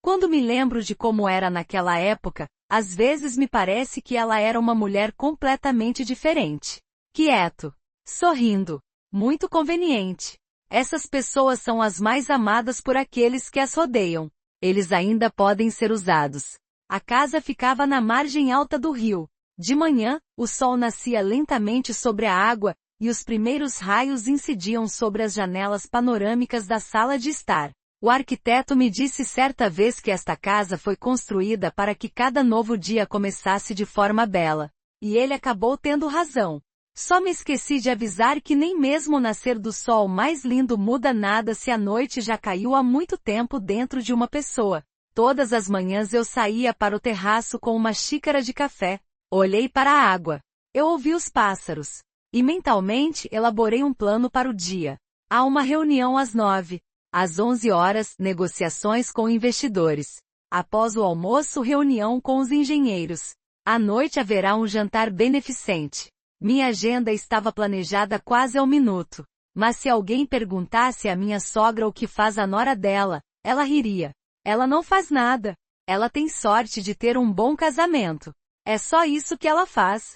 Quando me lembro de como era naquela época, às vezes me parece que ela era uma mulher completamente diferente. Quieto. Sorrindo. Muito conveniente. Essas pessoas são as mais amadas por aqueles que as rodeiam. Eles ainda podem ser usados. A casa ficava na margem alta do rio. De manhã, o sol nascia lentamente sobre a água, e os primeiros raios incidiam sobre as janelas panorâmicas da sala de estar. O arquiteto me disse certa vez que esta casa foi construída para que cada novo dia começasse de forma bela. E ele acabou tendo razão. Só me esqueci de avisar que nem mesmo o nascer do sol mais lindo muda nada se a noite já caiu há muito tempo dentro de uma pessoa. Todas as manhãs eu saía para o terraço com uma xícara de café. Olhei para a água. Eu ouvi os pássaros. E mentalmente elaborei um plano para o dia. Há uma reunião às 9. Às 11 horas, negociações com investidores. Após o almoço, reunião com os engenheiros. À noite haverá um jantar beneficente. Minha agenda estava planejada quase ao minuto. Mas se alguém perguntasse à minha sogra o que faz a nora dela, ela riria. Ela não faz nada. Ela tem sorte de ter um bom casamento. É só isso que ela faz.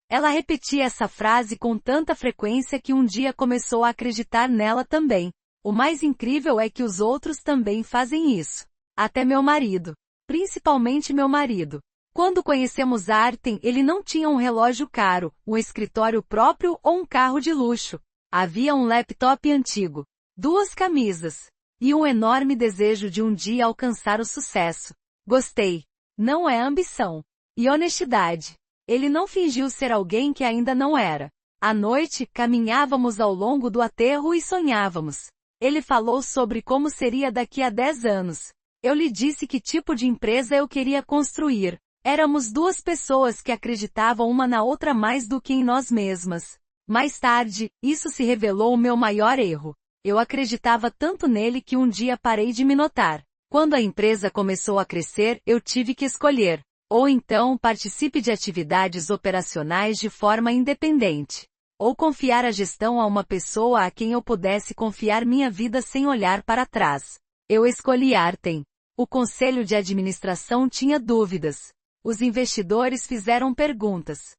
Ela repetia essa frase com tanta frequência que um dia começou a acreditar nela também. O mais incrível é que os outros também fazem isso. Até meu marido. Principalmente meu marido. Quando conhecemos Artem, ele não tinha um relógio caro, um escritório próprio ou um carro de luxo. Havia um laptop antigo, 2 camisas, e um enorme desejo de um dia alcançar o sucesso. Gostei. Não é ambição. E honestidade. Ele não fingiu ser alguém que ainda não era. À noite, caminhávamos ao longo do aterro e sonhávamos. Ele falou sobre como seria daqui a 10 anos. Eu lhe disse que tipo de empresa eu queria construir. Éramos 2 pessoas que acreditavam uma na outra mais do que em nós mesmas. Mais tarde, isso se revelou o meu maior erro. Eu acreditava tanto nele que um dia parei de me notar. Quando a empresa começou a crescer, eu tive que escolher. Ou então participe de atividades operacionais de forma independente. Ou confiar a gestão a uma pessoa a quem eu pudesse confiar minha vida sem olhar para trás. Eu escolhi Artem. O conselho de administração tinha dúvidas. Os investidores fizeram perguntas.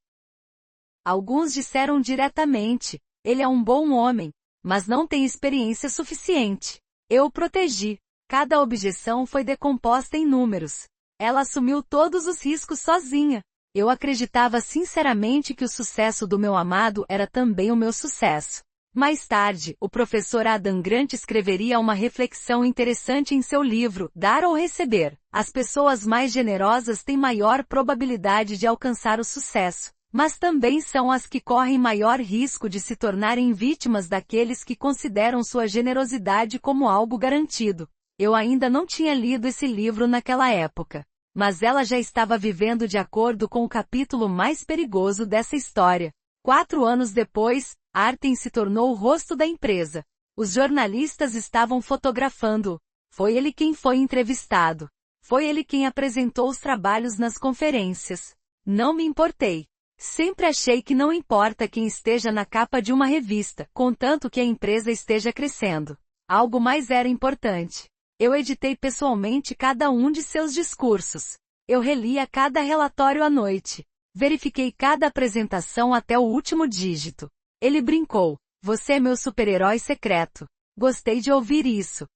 Alguns disseram diretamente: ele é um bom homem, mas não tem experiência suficiente. Eu o protegi. Cada objeção foi decomposta em números. Ela assumiu todos os riscos sozinha. Eu acreditava sinceramente que o sucesso do meu amado era também o meu sucesso. Mais tarde, o professor Adam Grant escreveria uma reflexão interessante em seu livro, Dar ou Receber. As pessoas mais generosas têm maior probabilidade de alcançar o sucesso, mas também são as que correm maior risco de se tornarem vítimas daqueles que consideram sua generosidade como algo garantido. Eu ainda não tinha lido esse livro naquela época, mas ela já estava vivendo de acordo com o capítulo mais perigoso dessa história. 4 anos depois, Artem se tornou o rosto da empresa. Os jornalistas estavam fotografando. Foi ele quem foi entrevistado. Foi ele quem apresentou os trabalhos nas conferências. Não me importei. Sempre achei que não importa quem esteja na capa de uma revista, contanto que a empresa esteja crescendo. Algo mais era importante. Eu editei pessoalmente cada um de seus discursos. Eu relia cada relatório à noite. Verifiquei cada apresentação até o último dígito. Ele brincou: você é meu super-herói secreto. Gostei de ouvir isso.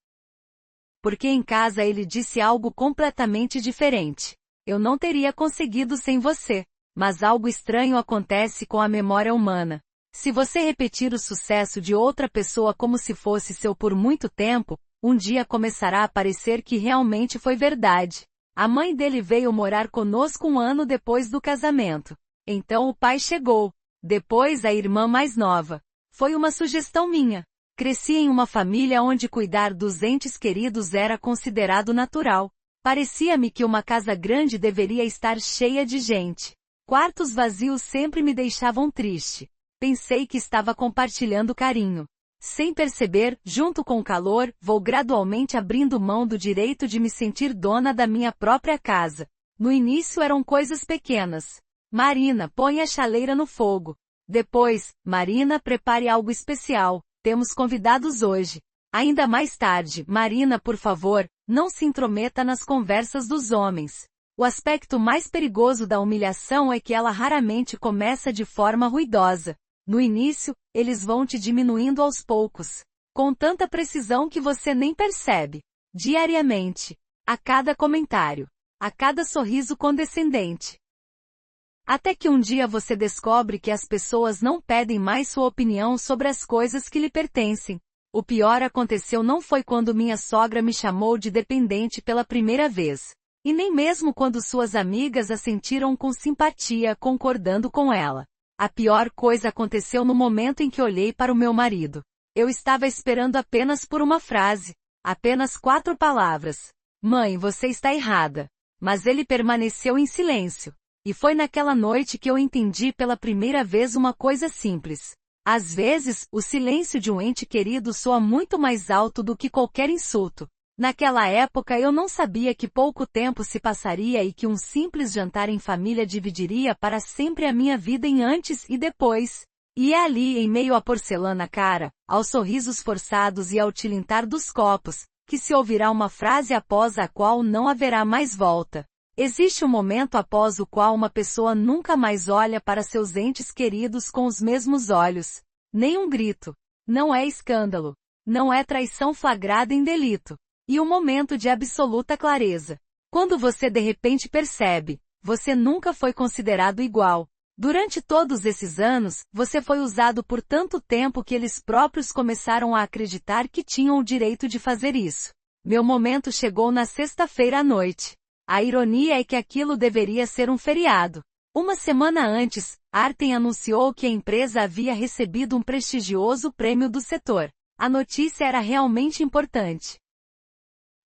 Porque em casa ele disse algo completamente diferente. Eu não teria conseguido sem você. Mas algo estranho acontece com a memória humana. Se você repetir o sucesso de outra pessoa como se fosse seu por muito tempo, um dia começará a parecer que realmente foi verdade. A mãe dele veio morar conosco um ano depois do casamento. Então o pai chegou. Depois a irmã mais nova. Foi uma sugestão minha. Cresci em uma família onde cuidar dos entes queridos era considerado natural. Parecia-me que uma casa grande deveria estar cheia de gente. Quartos vazios sempre me deixavam triste. Pensei que estava compartilhando carinho. Sem perceber, junto com o calor, vou gradualmente abrindo mão do direito de me sentir dona da minha própria casa. No início eram coisas pequenas. Marina, põe a chaleira no fogo. Depois, Marina, prepare algo especial. Temos convidados hoje. Ainda mais tarde, Marina, por favor, não se intrometa nas conversas dos homens. O aspecto mais perigoso da humilhação é que ela raramente começa de forma ruidosa. No início, eles vão te diminuindo aos poucos, com tanta precisão que você nem percebe. Diariamente. A cada comentário. A cada sorriso condescendente. Até que um dia você descobre que as pessoas não pedem mais sua opinião sobre as coisas que lhe pertencem. O pior aconteceu não foi quando minha sogra me chamou de dependente pela primeira vez. E nem mesmo quando suas amigas a sentiram com simpatia, concordando com ela. A pior coisa aconteceu no momento em que olhei para o meu marido. Eu estava esperando apenas por uma frase. Apenas 4 palavras. Mãe, você está errada. Mas ele permaneceu em silêncio. E foi naquela noite que eu entendi pela primeira vez uma coisa simples. Às vezes, o silêncio de um ente querido soa muito mais alto do que qualquer insulto. Naquela época eu não sabia que pouco tempo se passaria e que um simples jantar em família dividiria para sempre a minha vida em antes e depois. E é ali, em meio à porcelana cara, aos sorrisos forçados e ao tilintar dos copos, que se ouvirá uma frase após a qual não haverá mais volta. Existe um momento após o qual uma pessoa nunca mais olha para seus entes queridos com os mesmos olhos. Nem um grito. Não é escândalo. Não é traição flagrada em delito. E um momento de absoluta clareza. Quando você de repente percebe, você nunca foi considerado igual. Durante todos esses anos, você foi usado por tanto tempo que eles próprios começaram a acreditar que tinham o direito de fazer isso. Meu momento chegou na sexta-feira à noite. A ironia é que aquilo deveria ser um feriado. Uma semana antes, Artem anunciou que a empresa havia recebido um prestigioso prêmio do setor. A notícia era realmente importante.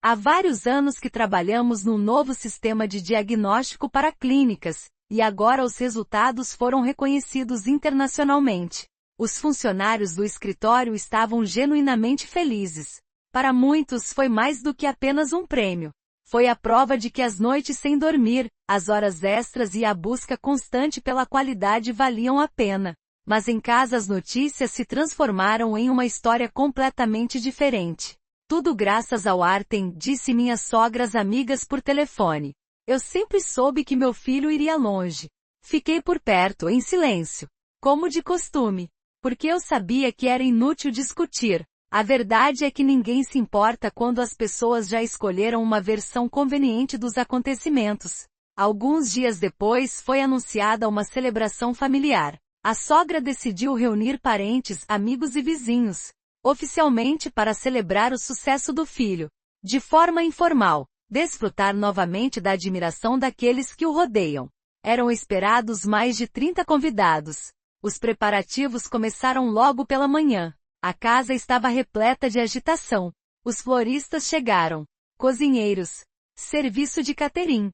Há vários anos que trabalhamos num novo sistema de diagnóstico para clínicas, e agora os resultados foram reconhecidos internacionalmente. Os funcionários do escritório estavam genuinamente felizes. Para muitos foi mais do que apenas um prêmio. Foi a prova de que as noites sem dormir, as horas extras e a busca constante pela qualidade valiam a pena. Mas em casa as notícias se transformaram em uma história completamente diferente. Tudo graças ao Artem, disse minhas sogras amigas por telefone. Eu sempre soube que meu filho iria longe. Fiquei por perto, em silêncio. Como de costume. Porque eu sabia que era inútil discutir. A verdade é que ninguém se importa quando as pessoas já escolheram uma versão conveniente dos acontecimentos. Alguns dias depois foi anunciada uma celebração familiar. A sogra decidiu reunir parentes, amigos e vizinhos, oficialmente para celebrar o sucesso do filho. De forma informal, desfrutar novamente da admiração daqueles que o rodeiam. Eram esperados mais de 30 convidados. Os preparativos começaram logo pela manhã. A casa estava repleta de agitação. Os floristas chegaram. Cozinheiros. Serviço de catering.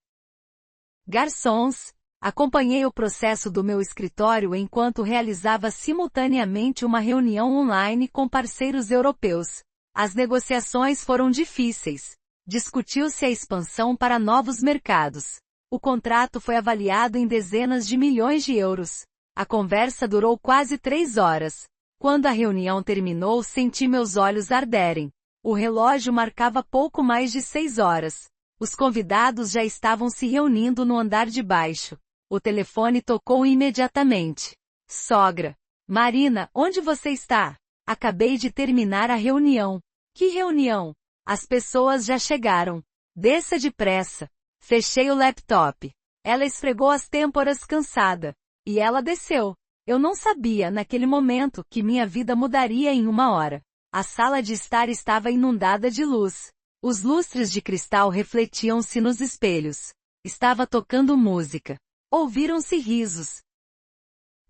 Garçons. Acompanhei o processo do meu escritório enquanto realizava simultaneamente uma reunião online com parceiros europeus. As negociações foram difíceis. Discutiu-se a expansão para novos mercados. O contrato foi avaliado em dezenas de milhões de euros. A conversa durou quase 3 horas. Quando a reunião terminou, senti meus olhos arderem. O relógio marcava pouco mais de 6 horas. Os convidados já estavam se reunindo no andar de baixo. O telefone tocou imediatamente. Sogra. Marina, onde você está? Acabei de terminar a reunião. Que reunião? As pessoas já chegaram. Desça depressa. Fechei o laptop. Ela esfregou as têmporas cansada. E ela desceu. Eu não sabia, naquele momento, que minha vida mudaria em 1 hora. A sala de estar estava inundada de luz. Os lustres de cristal refletiam-se nos espelhos. Estava tocando música. Ouviram-se risos.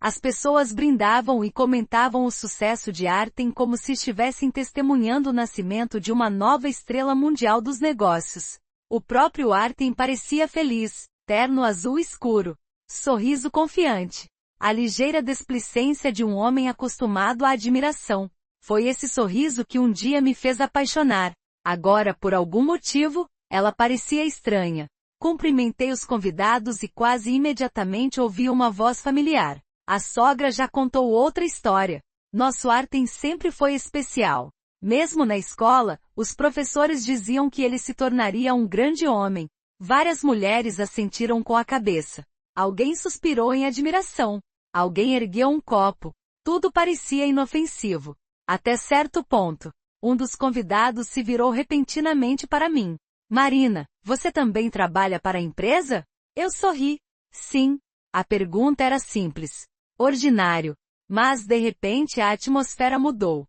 As pessoas brindavam e comentavam o sucesso de Artem como se estivessem testemunhando o nascimento de uma nova estrela mundial dos negócios. O próprio Artem parecia feliz, terno azul escuro, sorriso confiante, a ligeira displicência de um homem acostumado à admiração. Foi esse sorriso que um dia me fez apaixonar. Agora, por algum motivo, ela parecia estranha. Cumprimentei os convidados e quase imediatamente ouvi uma voz familiar. A sogra já contou outra história. Nosso Artem sempre foi especial. Mesmo na escola, os professores diziam que ele se tornaria um grande homem. Várias mulheres assentiram com a cabeça. Alguém suspirou em admiração. Alguém ergueu um copo. Tudo parecia inofensivo. Até certo ponto. Um dos convidados se virou repentinamente para mim. Marina, você também trabalha para a empresa? Eu sorri. Sim. A pergunta era simples. Ordinário. Mas de repente a atmosfera mudou.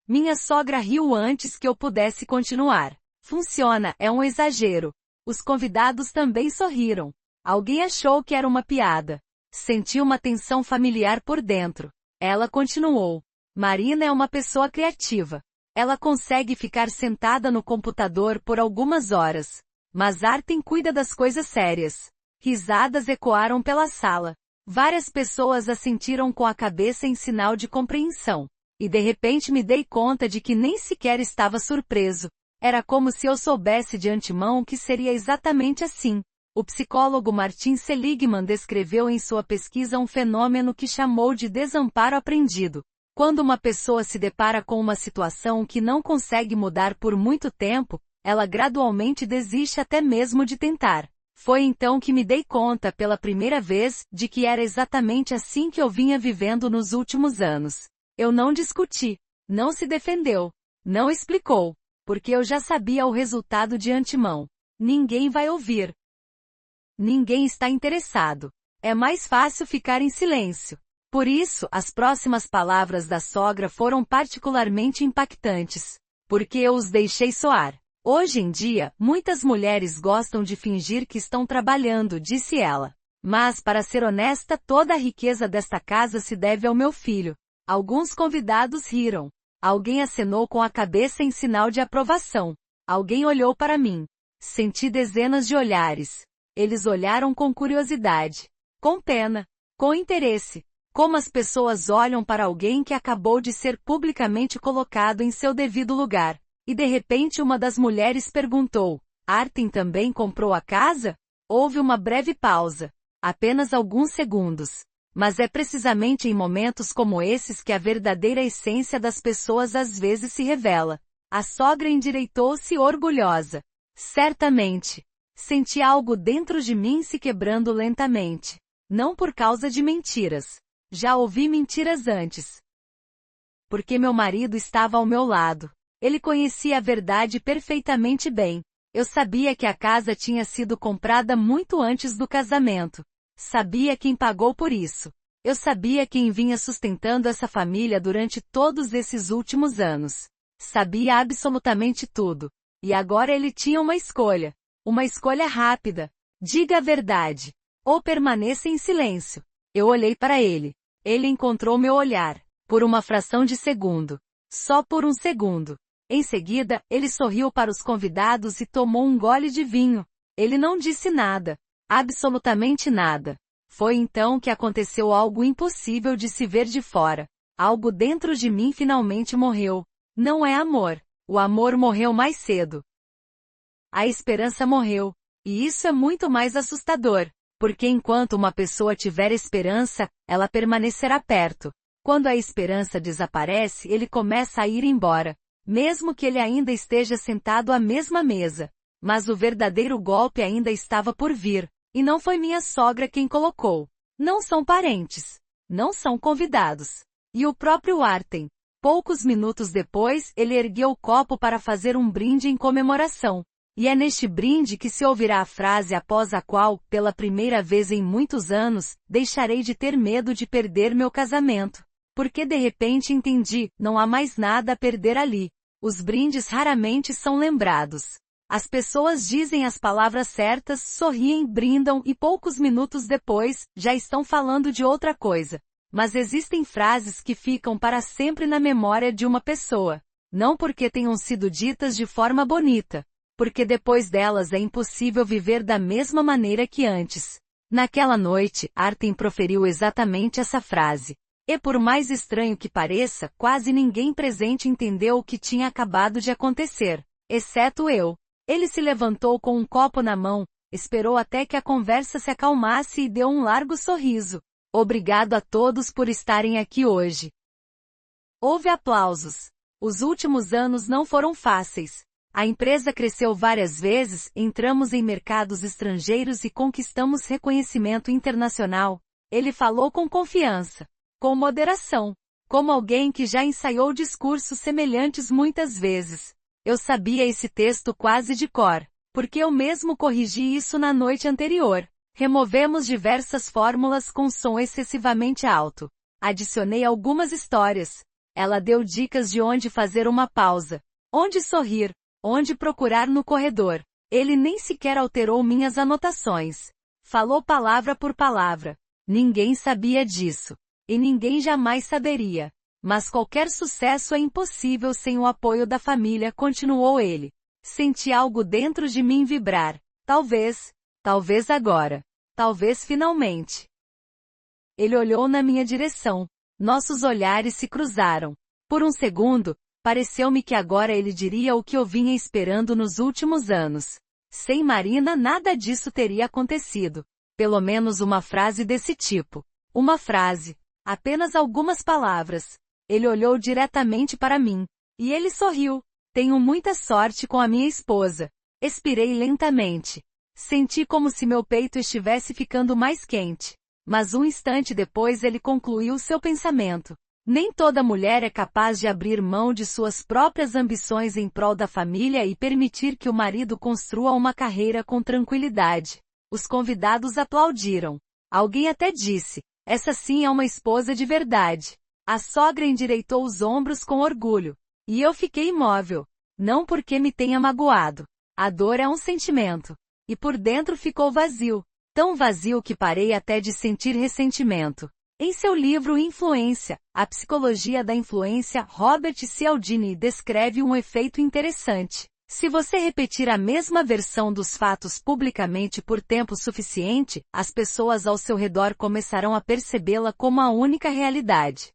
Minha sogra riu antes que eu pudesse continuar. Funciona, é um exagero. Os convidados também sorriram. Alguém achou que era uma piada. Senti uma tensão familiar por dentro. Ela continuou. Marina é uma pessoa criativa. Ela consegue ficar sentada no computador por algumas horas. Mas Artem cuida das coisas sérias. Risadas ecoaram pela sala. Várias pessoas assentiram com a cabeça em sinal de compreensão. E de repente me dei conta de que nem sequer estava surpreso. Era como se eu soubesse de antemão que seria exatamente assim. O psicólogo Martin Seligman descreveu em sua pesquisa um fenômeno que chamou de desamparo aprendido. Quando uma pessoa se depara com uma situação que não consegue mudar por muito tempo, ela gradualmente desiste até mesmo de tentar. Foi então que me dei conta pela primeira vez de que era exatamente assim que eu vinha vivendo nos últimos anos. Eu não discuti, não se defendeu, não explicou, porque eu já sabia o resultado de antemão. Ninguém vai ouvir. Ninguém está interessado. É mais fácil ficar em silêncio. Por isso, as próximas palavras da sogra foram particularmente impactantes, porque eu os deixei soar. Hoje em dia, muitas mulheres gostam de fingir que estão trabalhando, disse ela. Mas, para ser honesta, toda a riqueza desta casa se deve ao meu filho. Alguns convidados riram. Alguém acenou com a cabeça em sinal de aprovação. Alguém olhou para mim. Senti dezenas de olhares. Eles olharam com curiosidade, com pena, com interesse. Como as pessoas olham para alguém que acabou de ser publicamente colocado em seu devido lugar. E de repente uma das mulheres perguntou, Artem também comprou a casa? Houve uma breve pausa. Apenas alguns segundos. Mas é precisamente em momentos como esses que a verdadeira essência das pessoas às vezes se revela. A sogra endireitou-se orgulhosa. Certamente. Senti algo dentro de mim se quebrando lentamente. Não por causa de mentiras. Já ouvi mentiras antes. Porque meu marido estava ao meu lado. Ele conhecia a verdade perfeitamente bem. Eu sabia que a casa tinha sido comprada muito antes do casamento. Sabia quem pagou por isso. Eu sabia quem vinha sustentando essa família durante todos esses últimos anos. Sabia absolutamente tudo. E agora ele tinha uma escolha. Uma escolha rápida. Diga a verdade. Ou permaneça em silêncio. Eu olhei para ele. Ele encontrou meu olhar. Por uma fração de segundo. Só por um segundo. Em seguida, ele sorriu para os convidados e tomou um gole de vinho. Ele não disse nada. Absolutamente nada. Foi então que aconteceu algo impossível de se ver de fora. Algo dentro de mim finalmente morreu. Não é amor. O amor morreu mais cedo. A esperança morreu. E isso é muito mais assustador. Porque enquanto uma pessoa tiver esperança, ela permanecerá perto. Quando a esperança desaparece, ele começa a ir embora. Mesmo que ele ainda esteja sentado à mesma mesa. Mas o verdadeiro golpe ainda estava por vir. E não foi minha sogra quem colocou. Não são parentes. Não são convidados. E o próprio Artem. Poucos minutos depois, ele ergueu o copo para fazer um brinde em comemoração. E é neste brinde que se ouvirá a frase após a qual, pela primeira vez em muitos anos, deixarei de ter medo de perder meu casamento. Porque de repente entendi, não há mais nada a perder ali. Os brindes raramente são lembrados. As pessoas dizem as palavras certas, sorriem, brindam e poucos minutos depois, já estão falando de outra coisa. Mas existem frases que ficam para sempre na memória de uma pessoa. Não porque tenham sido ditas de forma bonita. Porque depois delas é impossível viver da mesma maneira que antes. Naquela noite, Artem proferiu exatamente essa frase. E por mais estranho que pareça, quase ninguém presente entendeu o que tinha acabado de acontecer, exceto eu. Ele se levantou com um copo na mão, esperou até que a conversa se acalmasse e deu um largo sorriso. Obrigado a todos por estarem aqui hoje. Houve aplausos. Os últimos anos não foram fáceis. A empresa cresceu várias vezes, entramos em mercados estrangeiros e conquistamos reconhecimento internacional. Ele falou com confiança, com moderação, como alguém que já ensaiou discursos semelhantes muitas vezes. Eu sabia esse texto quase de cor, porque eu mesmo corrigi isso na noite anterior. Removemos diversas fórmulas com som excessivamente alto. Adicionei algumas histórias. Ela deu dicas de onde fazer uma pausa, onde sorrir, onde procurar no corredor. Ele nem sequer alterou minhas anotações. Falou palavra por palavra. Ninguém sabia disso. E ninguém jamais saberia. Mas qualquer sucesso é impossível sem o apoio da família, continuou ele. Senti algo dentro de mim vibrar. Talvez agora. Talvez finalmente. Ele olhou na minha direção. Nossos olhares se cruzaram. Por um segundo, pareceu-me que agora ele diria o que eu vinha esperando nos últimos anos. Sem Marina nada disso teria acontecido. Pelo menos uma frase desse tipo. Uma frase. Apenas algumas palavras. Ele olhou diretamente para mim. E ele sorriu. Tenho muita sorte com a minha esposa. Expirei lentamente. Senti como se meu peito estivesse ficando mais quente. Mas um instante depois ele concluiu seu pensamento. Nem toda mulher é capaz de abrir mão de suas próprias ambições em prol da família e permitir que o marido construa uma carreira com tranquilidade. Os convidados aplaudiram. Alguém até disse, essa sim é uma esposa de verdade. A sogra endireitou os ombros com orgulho. E eu fiquei imóvel. Não porque me tenha magoado. A dor é um sentimento. E por dentro ficou vazio. Tão vazio que parei até de sentir ressentimento. Em seu livro Influência, A Psicologia da Influência, Robert Cialdini descreve um efeito interessante. Se você repetir a mesma versão dos fatos publicamente por tempo suficiente, as pessoas ao seu redor começarão a percebê-la como a única realidade.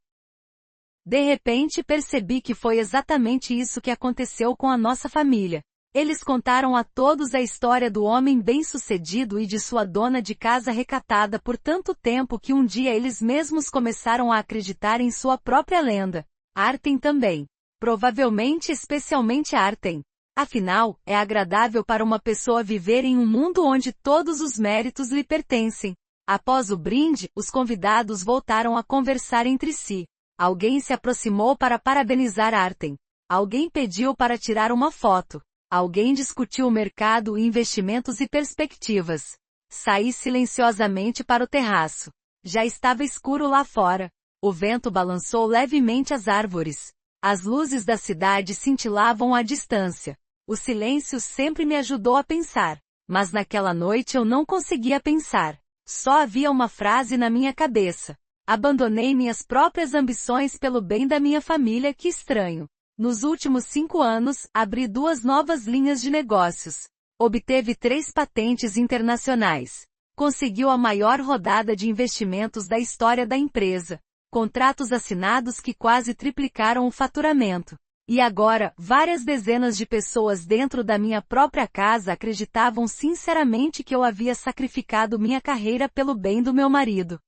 De repente percebi que foi exatamente isso que aconteceu com a nossa família. Eles contaram a todos a história do homem bem-sucedido e de sua dona de casa recatada por tanto tempo que um dia eles mesmos começaram a acreditar em sua própria lenda. Artem também. Provavelmente especialmente Artem. Afinal, é agradável para uma pessoa viver em um mundo onde todos os méritos lhe pertencem. Após o brinde, os convidados voltaram a conversar entre si. Alguém se aproximou para parabenizar Artem. Alguém pediu para tirar uma foto. Alguém discutiu o mercado, investimentos e perspectivas. Saí silenciosamente para o terraço. Já estava escuro lá fora. O vento balançou levemente as árvores. As luzes da cidade cintilavam à distância. O silêncio sempre me ajudou a pensar. Mas naquela noite eu não conseguia pensar. Só havia uma frase na minha cabeça. Abandonei minhas próprias ambições pelo bem da minha família, que estranho. Nos últimos 5 anos, abri 2 novas linhas de negócios. Obteve 3 patentes internacionais. Conseguiu a maior rodada de investimentos da história da empresa. Contratos assinados que quase triplicaram o faturamento. E agora, várias dezenas de pessoas dentro da minha própria casa acreditavam sinceramente que eu havia sacrificado minha carreira pelo bem do meu marido.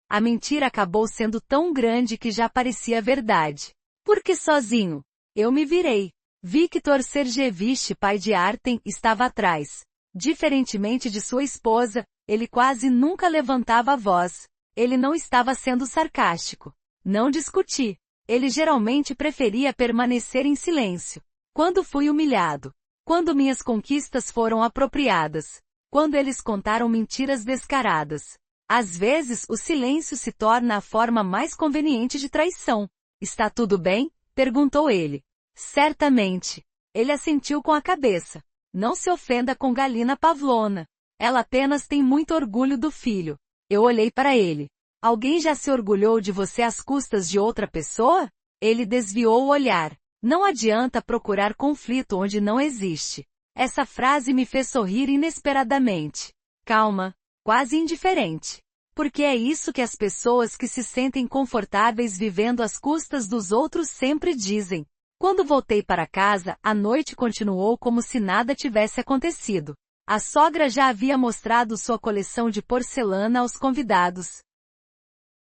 A mentira acabou sendo tão grande que já parecia verdade. Porque sozinho. Eu me virei. Victor Sergevich, pai de Artem, estava atrás. Diferentemente de sua esposa, ele quase nunca levantava a voz. Ele não estava sendo sarcástico. Não discuti. Ele geralmente preferia permanecer em silêncio. Quando fui humilhado, Quando minhas conquistas foram apropriadas. Quando eles contaram mentiras descaradas. Às vezes, o silêncio se torna a forma mais conveniente de traição. Está tudo bem? Perguntou ele. Certamente. Ele assentiu com a cabeça. Não se ofenda com Galina Pavlovna. Ela apenas tem muito orgulho do filho. Eu olhei para ele. Alguém já se orgulhou de você às custas de outra pessoa? Ele desviou o olhar. Não adianta procurar conflito onde não existe. Essa frase me fez sorrir inesperadamente. Calma, quase indiferente. Porque é isso que as pessoas que se sentem confortáveis vivendo às custas dos outros sempre dizem. Quando voltei para casa, a noite continuou como se nada tivesse acontecido. A sogra já havia mostrado sua coleção de porcelana aos convidados.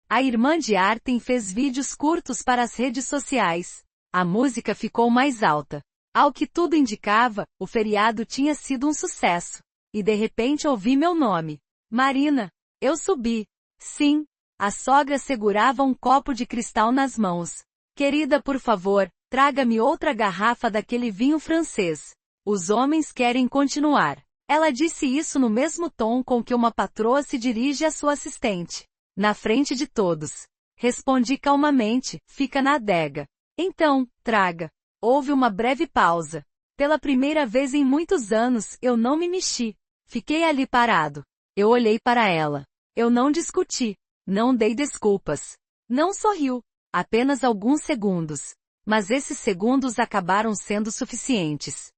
A irmã de Artem fez vídeos curtos para as redes sociais. A música ficou mais alta. Ao que tudo indicava, o feriado tinha sido um sucesso. E de repente ouvi meu nome. Marina. Eu subi. Sim. A sogra segurava um copo de cristal nas mãos. Querida, por favor, traga-me outra garrafa daquele vinho francês. Os homens querem continuar. Ela disse isso no mesmo tom com que uma patroa se dirige à sua assistente. Na frente de todos. Respondi calmamente, fica na adega. Então, traga. Houve uma breve pausa. Pela primeira vez em muitos anos, eu não me mexi. Fiquei ali parado. Eu olhei para ela. Eu não discuti. Não dei desculpas. Não sorriu. Apenas alguns segundos. Mas esses segundos acabaram sendo suficientes.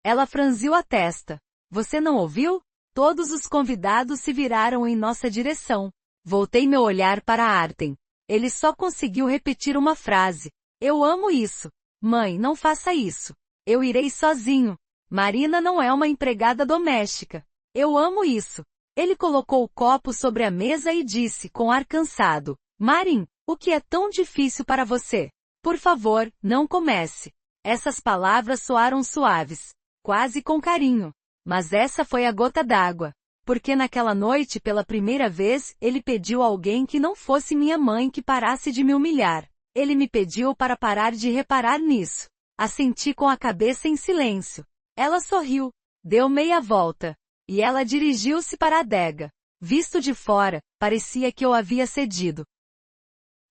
Ela franziu a testa. Você não ouviu? Todos os convidados se viraram em nossa direção. Voltei meu olhar para Artem. Ele só conseguiu repetir uma frase. Eu amo isso. Mãe, não faça isso. Eu irei sozinho. Marina não é uma empregada doméstica. Eu amo isso. Ele colocou o copo sobre a mesa e disse com ar cansado. Marin, o que é tão difícil para você? Por favor, não comece. Essas palavras soaram suaves. Quase com carinho. Mas essa foi a gota d'água. Porque naquela noite, pela primeira vez, ele pediu a alguém que não fosse minha mãe que parasse de me humilhar. Ele me pediu para parar de reparar nisso. Assenti com a cabeça em silêncio. Ela sorriu. Deu meia volta. E ela dirigiu-se para a adega. Visto de fora, parecia que eu havia cedido.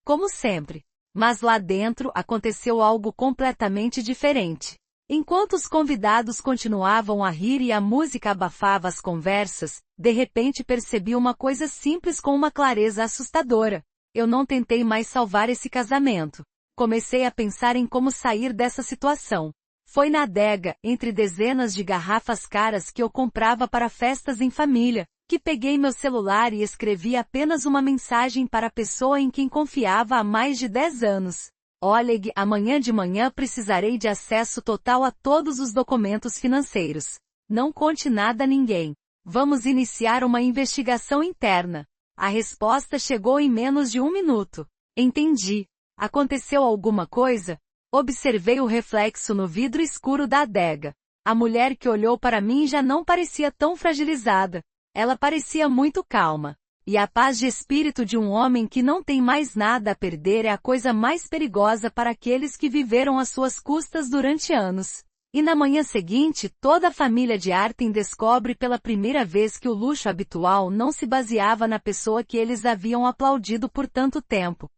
Como sempre. Mas lá dentro aconteceu algo completamente diferente. Enquanto os convidados continuavam a rir e a música abafava as conversas, de repente percebi uma coisa simples com uma clareza assustadora. Eu não tentei mais salvar esse casamento. Comecei a pensar em como sair dessa situação. Foi na adega, entre dezenas de garrafas caras que eu comprava para festas em família, que peguei meu celular e escrevi apenas uma mensagem para a pessoa em quem confiava há mais de 10 anos. Oleg, amanhã de manhã precisarei de acesso total a todos os documentos financeiros. Não conte nada a ninguém. Vamos iniciar uma investigação interna. A resposta chegou em menos de 1 minuto. Entendi. Aconteceu alguma coisa? Observei o reflexo no vidro escuro da adega. A mulher que olhou para mim já não parecia tão fragilizada. Ela parecia muito calma. E a paz de espírito de um homem que não tem mais nada a perder é a coisa mais perigosa para aqueles que viveram às suas custas durante anos. E na manhã seguinte, toda a família de Artem descobre pela primeira vez que o luxo habitual não se baseava na pessoa que eles haviam aplaudido por tanto tempo.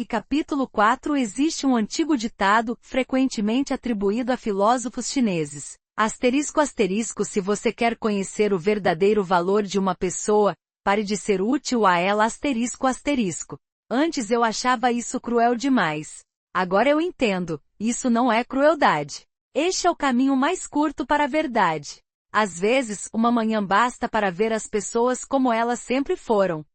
Capítulo 4 Existe um antigo ditado, frequentemente atribuído a filósofos chineses. Se você quer conhecer o verdadeiro valor de uma pessoa, pare de ser útil a ela. Antes eu achava isso cruel demais. Agora eu entendo, isso não é crueldade. Este é o caminho mais curto para a verdade. Às vezes, uma manhã basta para ver as pessoas como elas sempre foram.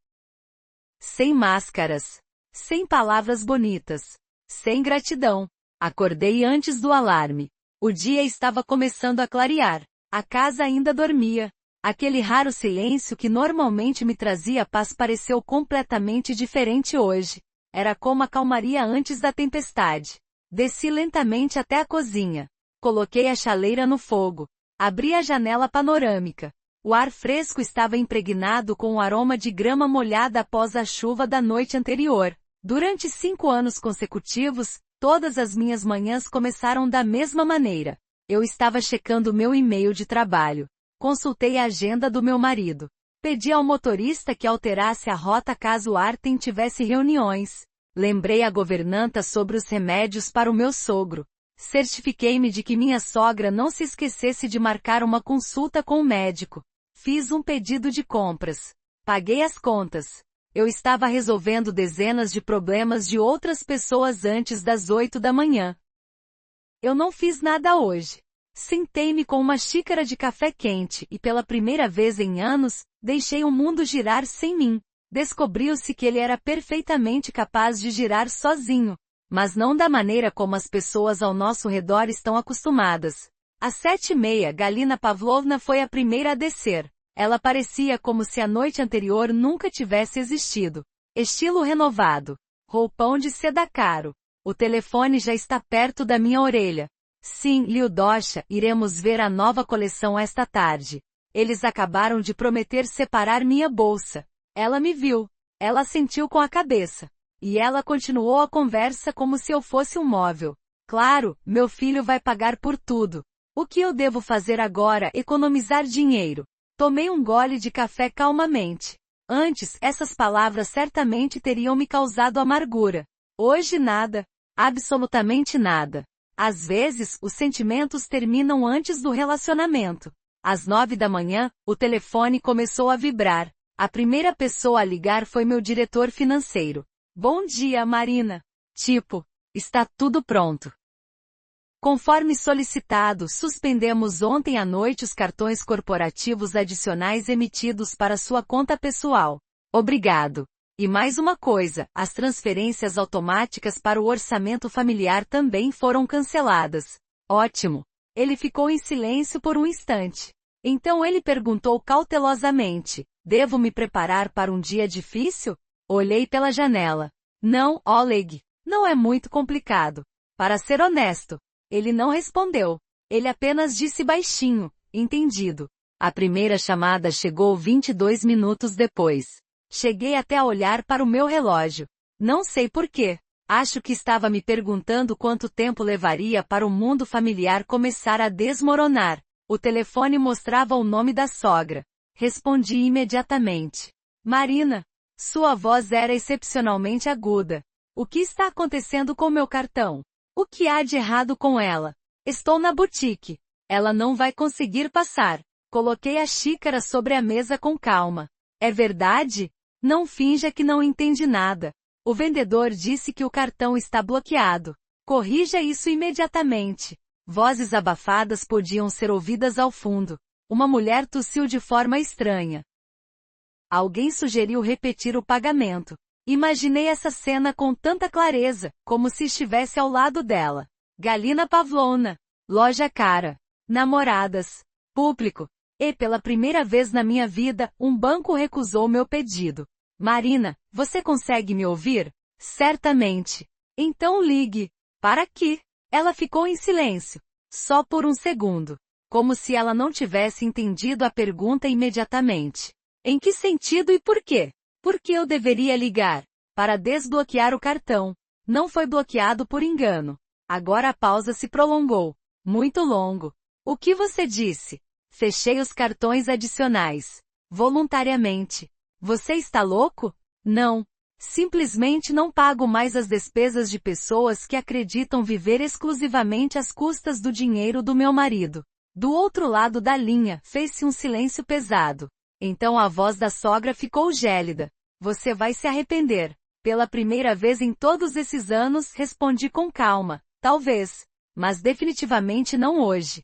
Sem máscaras. Sem palavras bonitas. Sem gratidão. Acordei antes do alarme. O dia estava começando a clarear. A casa ainda dormia. Aquele raro silêncio que normalmente me trazia paz pareceu completamente diferente hoje. Era como a calmaria antes da tempestade. Desci lentamente até a cozinha. Coloquei a chaleira no fogo. Abri a janela panorâmica. O ar fresco estava impregnado com o aroma de grama molhada após a chuva da noite anterior. Durante 5 anos consecutivos, Todas as minhas manhãs começaram da mesma maneira. Eu estava checando meu e-mail de trabalho. Consultei a agenda do meu marido. Pedi ao motorista que alterasse a rota caso Artem tivesse reuniões. Lembrei a governanta sobre os remédios para o meu sogro. Certifiquei-me de que minha sogra não se esquecesse de marcar uma consulta com o médico. Fiz um pedido de compras. Paguei as contas. Eu estava resolvendo dezenas de problemas de outras pessoas antes das 8 da manhã. Eu não fiz nada hoje. Sentei-me com uma xícara de café quente e pela primeira vez em anos, deixei o mundo girar sem mim. Descobriu-se que ele era perfeitamente capaz de girar sozinho, mas não da maneira como as pessoas ao nosso redor estão acostumadas. Às 7h30, Galina Pavlovna foi a primeira a descer. Ela parecia como se a noite anterior nunca tivesse existido. Estilo renovado. Roupão de seda caro. O telefone já está perto da minha orelha. Sim, Lyudosha, iremos ver a nova coleção esta tarde. Eles acabaram de prometer separar minha bolsa. Ela me viu. Ela assentiu com a cabeça. E ela continuou a conversa como se eu fosse um móvel. Claro, meu filho vai pagar por tudo. O que eu devo fazer agora? Economizar dinheiro. Tomei um gole de café calmamente. Antes, essas palavras certamente teriam me causado amargura. Hoje nada. Absolutamente nada. Às vezes, os sentimentos terminam antes do relacionamento. Às 9 da manhã, o telefone começou a vibrar. A primeira pessoa a ligar foi meu diretor financeiro. Bom dia, Marina. Tipo, está tudo pronto. Conforme solicitado, suspendemos ontem à noite os cartões corporativos adicionais emitidos para sua conta pessoal. Obrigado. E mais uma coisa, as transferências automáticas para o orçamento familiar também foram canceladas. Ótimo. Ele ficou em silêncio por um instante. Então ele perguntou cautelosamente, devo me preparar para um dia difícil? Olhei pela janela. Não, Oleg. Não é muito complicado. Para ser honesto. Ele não respondeu. Ele apenas disse baixinho, entendido. A primeira chamada chegou 22 minutos depois. Cheguei até a olhar para o meu relógio. Não sei porquê. Acho que estava me perguntando quanto tempo levaria para o mundo familiar começar a desmoronar. O telefone mostrava o nome da sogra. Respondi imediatamente. Marina. Sua voz era excepcionalmente aguda. O que está acontecendo com meu cartão? O que há de errado com ela? Estou na boutique. Ela não vai conseguir passar. Coloquei a xícara sobre a mesa com calma. É verdade? Não finja que não entende nada. O vendedor disse que o cartão está bloqueado. Corrija isso imediatamente. Vozes abafadas podiam ser ouvidas ao fundo. Uma mulher tossiu de forma estranha. Alguém sugeriu repetir o pagamento. Imaginei essa cena com tanta clareza, como se estivesse ao lado dela. Galina Pavlovna. Loja cara. Namoradas. Público. E pela primeira vez na minha vida, um banco recusou meu pedido. Marina, você consegue me ouvir? Certamente. Então ligue. Para quê? Ela ficou em silêncio. Só por um segundo. Como se ela não tivesse entendido a pergunta imediatamente. Em que sentido e por quê? Por que eu deveria ligar? Para desbloquear o cartão. Não foi bloqueado por engano. Agora a pausa se prolongou. Muito longo. O que você disse? Fechei os cartões adicionais. Voluntariamente. Você está louco? Não. Simplesmente não pago mais as despesas de pessoas que acreditam viver exclusivamente às custas do dinheiro do meu marido. Do outro lado da linha, fez-se um silêncio pesado. Então a voz da sogra ficou gélida. Você vai se arrepender. Pela primeira vez em todos esses anos, respondi com calma. Talvez. Mas definitivamente não hoje.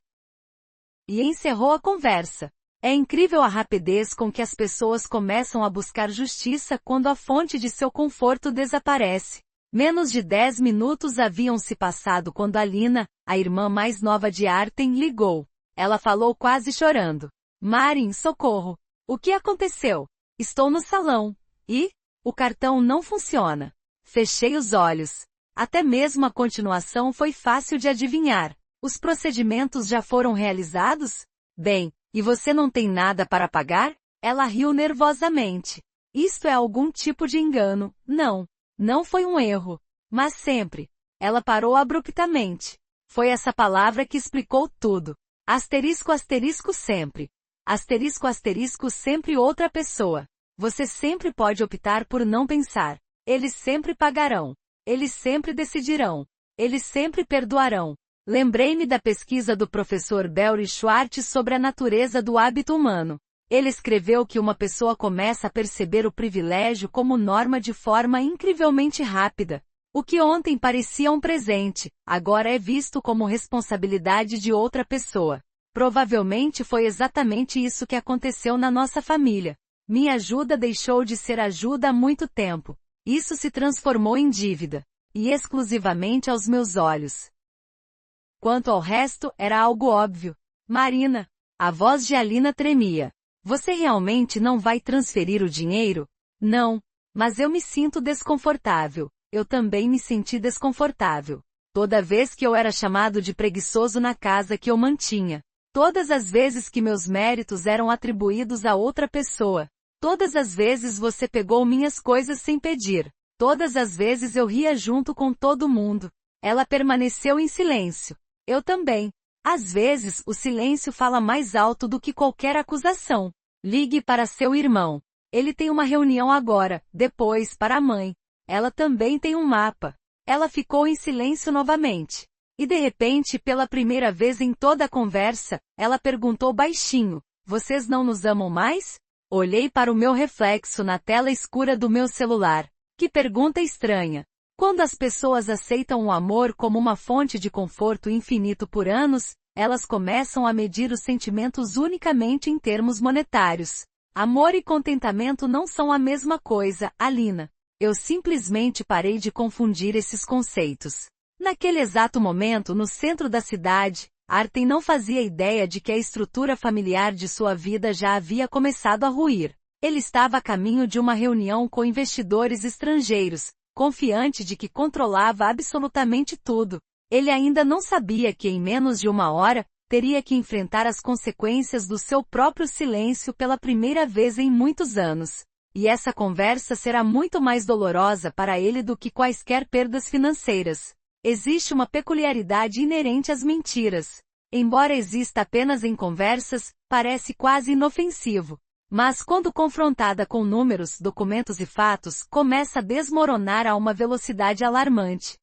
E encerrou a conversa. É incrível a rapidez com que as pessoas começam a buscar justiça quando a fonte de seu conforto desaparece. Menos de 10 minutos haviam se passado quando Alina, a irmã mais nova de Artem, ligou. Ela falou quase chorando. Marin, socorro. O que aconteceu? Estou no salão. E? O cartão não funciona. Fechei os olhos. Até mesmo a continuação foi fácil de adivinhar. Os procedimentos já foram realizados? Bem, e você não tem nada para pagar? Ela riu nervosamente. Isto é algum tipo de engano. Não. Não foi um erro. Mas sempre. Ela parou abruptamente. Foi essa palavra que explicou tudo. Asterisco asterisco sempre. Asterisco asterisco sempre outra pessoa. Você sempre pode optar por não pensar. Eles sempre pagarão. Eles sempre decidirão. Eles sempre perdoarão. Lembrei-me da pesquisa do professor Barry Schwartz sobre a natureza do hábito humano. Ele escreveu que uma pessoa começa a perceber o privilégio como norma de forma incrivelmente rápida. O que ontem parecia um presente, agora é visto como responsabilidade de outra pessoa. Provavelmente foi exatamente isso que aconteceu na nossa família. Minha ajuda deixou de ser ajuda há muito tempo. Isso se transformou em dívida. E exclusivamente aos meus olhos. Quanto ao resto, era algo óbvio. Marina. A voz de Alina tremia. Você realmente não vai transferir o dinheiro? Não. Mas eu me sinto desconfortável. Eu também me senti desconfortável. Toda vez que eu era chamado de preguiçoso na casa que eu mantinha. Todas as vezes que meus méritos eram atribuídos a outra pessoa. Todas as vezes você pegou minhas coisas sem pedir. Todas as vezes eu ria junto com todo mundo. Ela permaneceu em silêncio. Eu também. Às vezes, o silêncio fala mais alto do que qualquer acusação. Ligue para seu irmão. Ele tem uma reunião agora, depois para a mãe. Ela também tem um mapa. Ela ficou em silêncio novamente. E de repente, pela primeira vez em toda a conversa, ela perguntou baixinho, vocês não nos amam mais? Olhei para o meu reflexo na tela escura do meu celular. Que pergunta estranha. Quando as pessoas aceitam o amor como uma fonte de conforto infinito por anos, elas começam a medir os sentimentos unicamente em termos monetários. Amor e contentamento não são a mesma coisa, Alina. Eu simplesmente parei de confundir esses conceitos. Naquele exato momento, no centro da cidade, Artem não fazia ideia de que a estrutura familiar de sua vida já havia começado a ruir. Ele estava a caminho de uma reunião com investidores estrangeiros, confiante de que controlava absolutamente tudo. Ele ainda não sabia que em menos de uma hora, teria que enfrentar as consequências do seu próprio silêncio pela primeira vez em muitos anos. E essa conversa será muito mais dolorosa para ele do que quaisquer perdas financeiras. Existe uma peculiaridade inerente às mentiras. Embora exista apenas em conversas, parece quase inofensivo. Mas quando confrontada com números, documentos e fatos, começa a desmoronar a uma velocidade alarmante.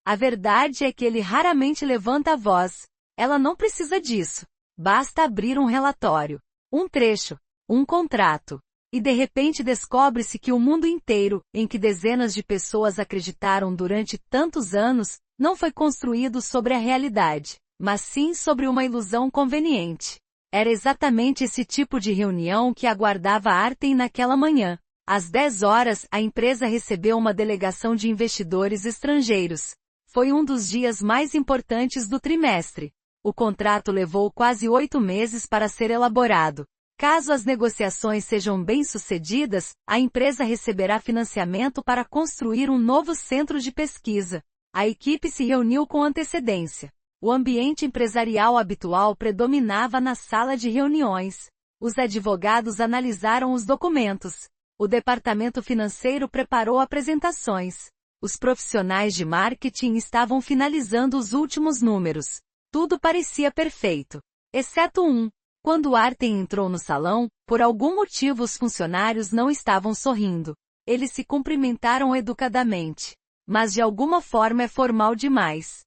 A verdade é que ele raramente levanta a voz. Ela não precisa disso. Basta abrir um relatório, um trecho, um contrato. E de repente descobre-se que o mundo inteiro, em que dezenas de pessoas acreditaram durante tantos anos, não foi construído sobre a realidade, mas sim sobre uma ilusão conveniente. Era exatamente esse tipo de reunião que aguardava Artem naquela manhã. Às 10 horas, a empresa recebeu uma delegação de investidores estrangeiros. Foi um dos dias mais importantes do trimestre. O contrato levou quase 8 meses para ser elaborado. Caso as negociações sejam bem-sucedidas, a empresa receberá financiamento para construir um novo centro de pesquisa. A equipe se reuniu com antecedência. O ambiente empresarial habitual predominava na sala de reuniões. Os advogados analisaram os documentos. O departamento financeiro preparou apresentações. Os profissionais de marketing estavam finalizando os últimos números. Tudo parecia perfeito. Exceto um. Quando Artem entrou no salão, por algum motivo os funcionários não estavam sorrindo. Eles se cumprimentaram educadamente. Mas de alguma forma é formal demais.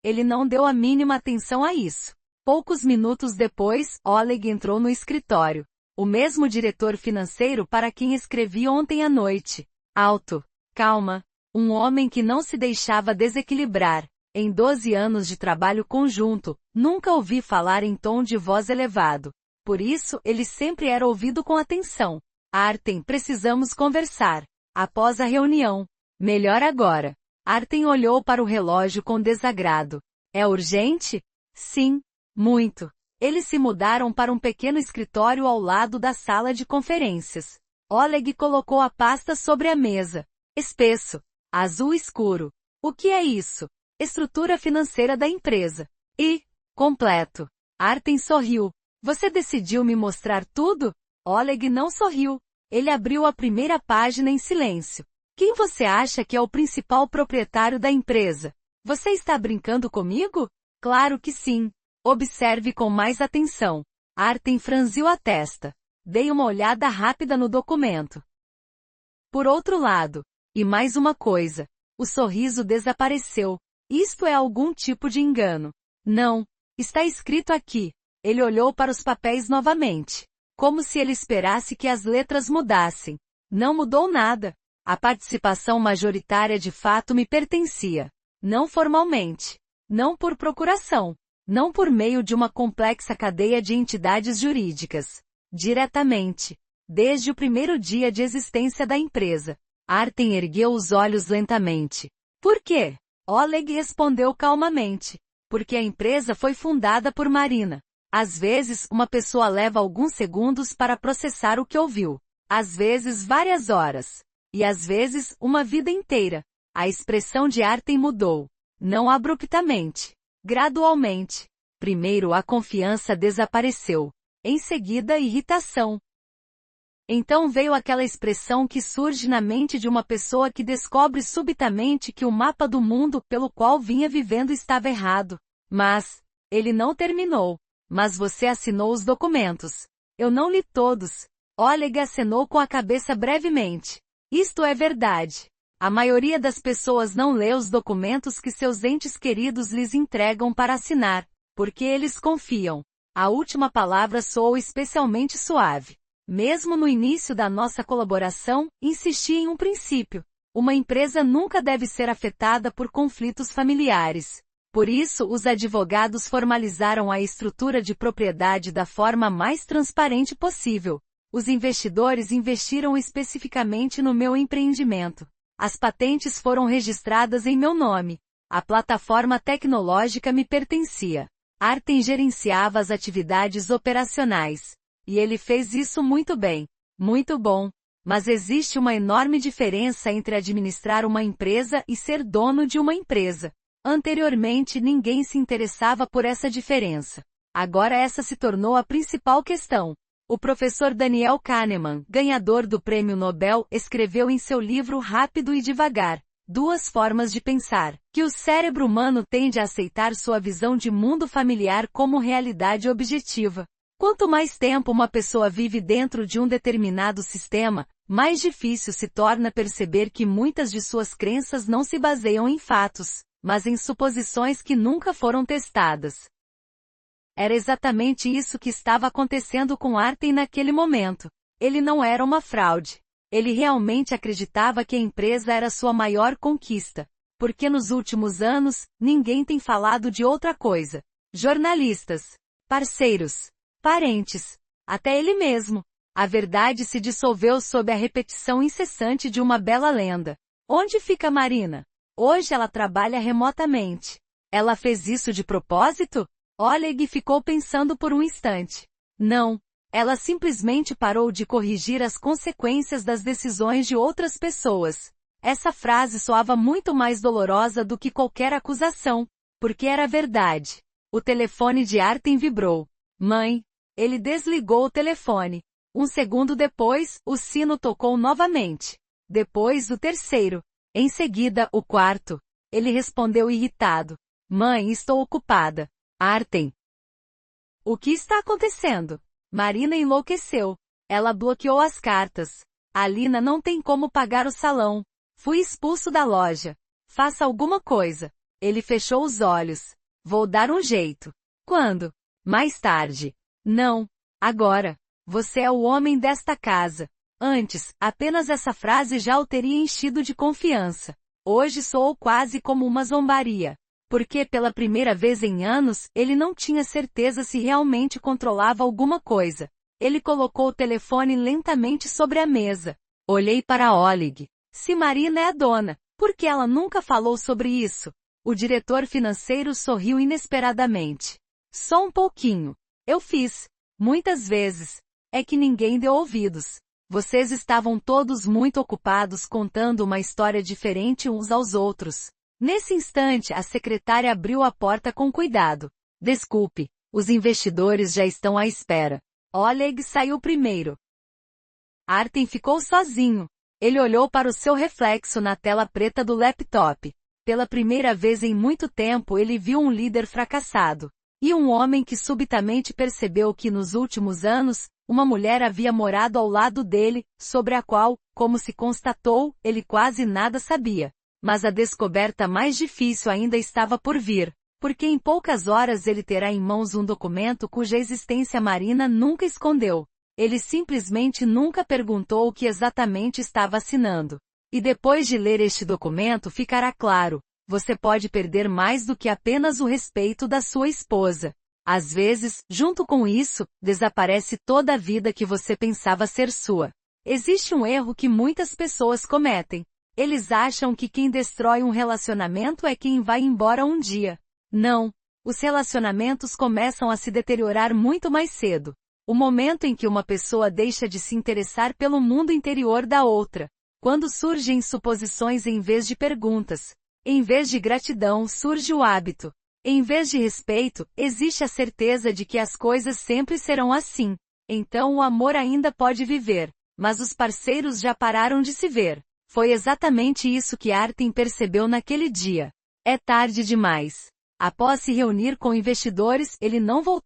Ele não deu a mínima atenção a isso. Poucos minutos depois, Oleg entrou no escritório. O mesmo diretor financeiro para quem escrevi ontem à noite. Alto. Calma. Um homem que não se deixava desequilibrar. Em 12 anos de trabalho conjunto, nunca ouvi falar em tom de voz elevado. Por isso, ele sempre era ouvido com atenção. Artem, precisamos conversar. Após a reunião. Melhor agora. Artem olhou para o relógio com desagrado. É urgente? Sim. Muito. Eles se mudaram para um pequeno escritório ao lado da sala de conferências. Oleg colocou a pasta sobre a mesa. Espesso. Azul escuro. O que é isso? Estrutura financeira da empresa. E, completo. Artem sorriu. Você decidiu me mostrar tudo? Oleg não sorriu. Ele abriu a primeira página em silêncio. Quem você acha que é o principal proprietário da empresa? Você está brincando comigo? Claro que sim. Observe com mais atenção. Artem franziu a testa. Dei uma olhada rápida no documento. Por outro lado, e mais uma coisa, o sorriso desapareceu. Isto é algum tipo de engano. Não. Está escrito aqui. Ele olhou para os papéis novamente. Como se ele esperasse que as letras mudassem. Não mudou nada. A participação majoritária de fato me pertencia. Não formalmente. Não por procuração. Não por meio de uma complexa cadeia de entidades jurídicas. Diretamente. Desde o primeiro dia de existência da empresa. Artem ergueu os olhos lentamente. Por quê? Oleg respondeu calmamente. Porque a empresa foi fundada por Marina. Às vezes, uma pessoa leva alguns segundos para processar o que ouviu. Às vezes, várias horas. E às vezes, uma vida inteira. A expressão de Artem mudou. Não abruptamente. Gradualmente. Primeiro a confiança desapareceu. Em seguida a irritação. Então veio aquela expressão que surge na mente de uma pessoa que descobre subitamente que o mapa do mundo pelo qual vinha vivendo estava errado. Mas, ele não terminou. Mas você assinou os documentos. Eu não li todos. Oleg acenou com a cabeça brevemente. Isto é verdade. A maioria das pessoas não lê os documentos que seus entes queridos lhes entregam para assinar, porque eles confiam. A última palavra soou especialmente suave. Mesmo no início da nossa colaboração, insisti em um princípio. Uma empresa nunca deve ser afetada por conflitos familiares. Por isso, os advogados formalizaram a estrutura de propriedade da forma mais transparente possível. Os investidores investiram especificamente no meu empreendimento. As patentes foram registradas em meu nome. A plataforma tecnológica me pertencia. Artem gerenciava as atividades operacionais. E ele fez isso muito bem. Muito bom. Mas existe uma enorme diferença entre administrar uma empresa e ser dono de uma empresa. Anteriormente ninguém se interessava por essa diferença. Agora essa se tornou a principal questão. O professor Daniel Kahneman, ganhador do Prêmio Nobel, escreveu em seu livro Rápido e Devagar, Duas Formas de Pensar, que o cérebro humano tende a aceitar sua visão de mundo familiar como realidade objetiva. Quanto mais tempo uma pessoa vive dentro de um determinado sistema, mais difícil se torna perceber que muitas de suas crenças não se baseiam em fatos, mas em suposições que nunca foram testadas. Era exatamente isso que estava acontecendo com Artem naquele momento. Ele não era uma fraude. Ele realmente acreditava que a empresa era sua maior conquista. Porque nos últimos anos, ninguém tem falado de outra coisa. Jornalistas, parceiros, parentes, até ele mesmo. A verdade se dissolveu sob a repetição incessante de uma bela lenda. Onde fica Marina? Hoje ela trabalha remotamente. Ela fez isso de propósito? Oleg ficou pensando por um instante. Não. Ela simplesmente parou de corrigir as consequências das decisões de outras pessoas. Essa frase soava muito mais dolorosa do que qualquer acusação, porque era verdade. O telefone de Artem vibrou. Mãe. Ele desligou o telefone. Um segundo depois, o sino tocou novamente. Depois o terceiro. Em seguida, o quarto. Ele respondeu irritado. Mãe, estou ocupada. Artem. O que está acontecendo? Marina enlouqueceu. Ela bloqueou as cartas. A Lina não tem como pagar o salão. Fui expulso da loja. Faça alguma coisa. Ele fechou os olhos. Vou dar um jeito. Quando? Mais tarde. Não. Agora. Você é o homem desta casa. Antes, apenas essa frase já o teria enchido de confiança. Hoje soou quase como uma zombaria. Porque pela primeira vez em anos, ele não tinha certeza se realmente controlava alguma coisa. Ele colocou o telefone lentamente sobre a mesa. Olhei para Oleg. Se Marina é a dona, por que ela nunca falou sobre isso? O diretor financeiro sorriu inesperadamente. Só um pouquinho. Eu fiz. Muitas vezes. É que ninguém deu ouvidos. Vocês estavam todos muito ocupados contando uma história diferente uns aos outros. Nesse instante, a secretária abriu a porta com cuidado. Desculpe, os investidores já estão à espera. Oleg saiu primeiro. Artem ficou sozinho. Ele olhou para o seu reflexo na tela preta do laptop. Pela primeira vez em muito tempo ele viu um líder fracassado. E um homem que subitamente percebeu que nos últimos anos, uma mulher havia morado ao lado dele, sobre a qual, como se constatou, ele quase nada sabia. Mas a descoberta mais difícil ainda estava por vir, porque em poucas horas ele terá em mãos um documento cuja existência Marina nunca escondeu. Ele simplesmente nunca perguntou o que exatamente estava assinando. E depois de ler este documento ficará claro, você pode perder mais do que apenas o respeito da sua esposa. Às vezes, junto com isso, desaparece toda a vida que você pensava ser sua. Existe um erro que muitas pessoas cometem. Eles acham que quem destrói um relacionamento é quem vai embora um dia. Não. Os relacionamentos começam a se deteriorar muito mais cedo. O momento em que uma pessoa deixa de se interessar pelo mundo interior da outra. Quando surgem suposições em vez de perguntas. Em vez de gratidão surge o hábito. Em vez de respeito, existe a certeza de que as coisas sempre serão assim. Então o amor ainda pode viver, mas os parceiros já pararam de se ver. Foi exatamente isso que Artem percebeu naquele dia. É tarde demais. Após se reunir com investidores, ele não voltou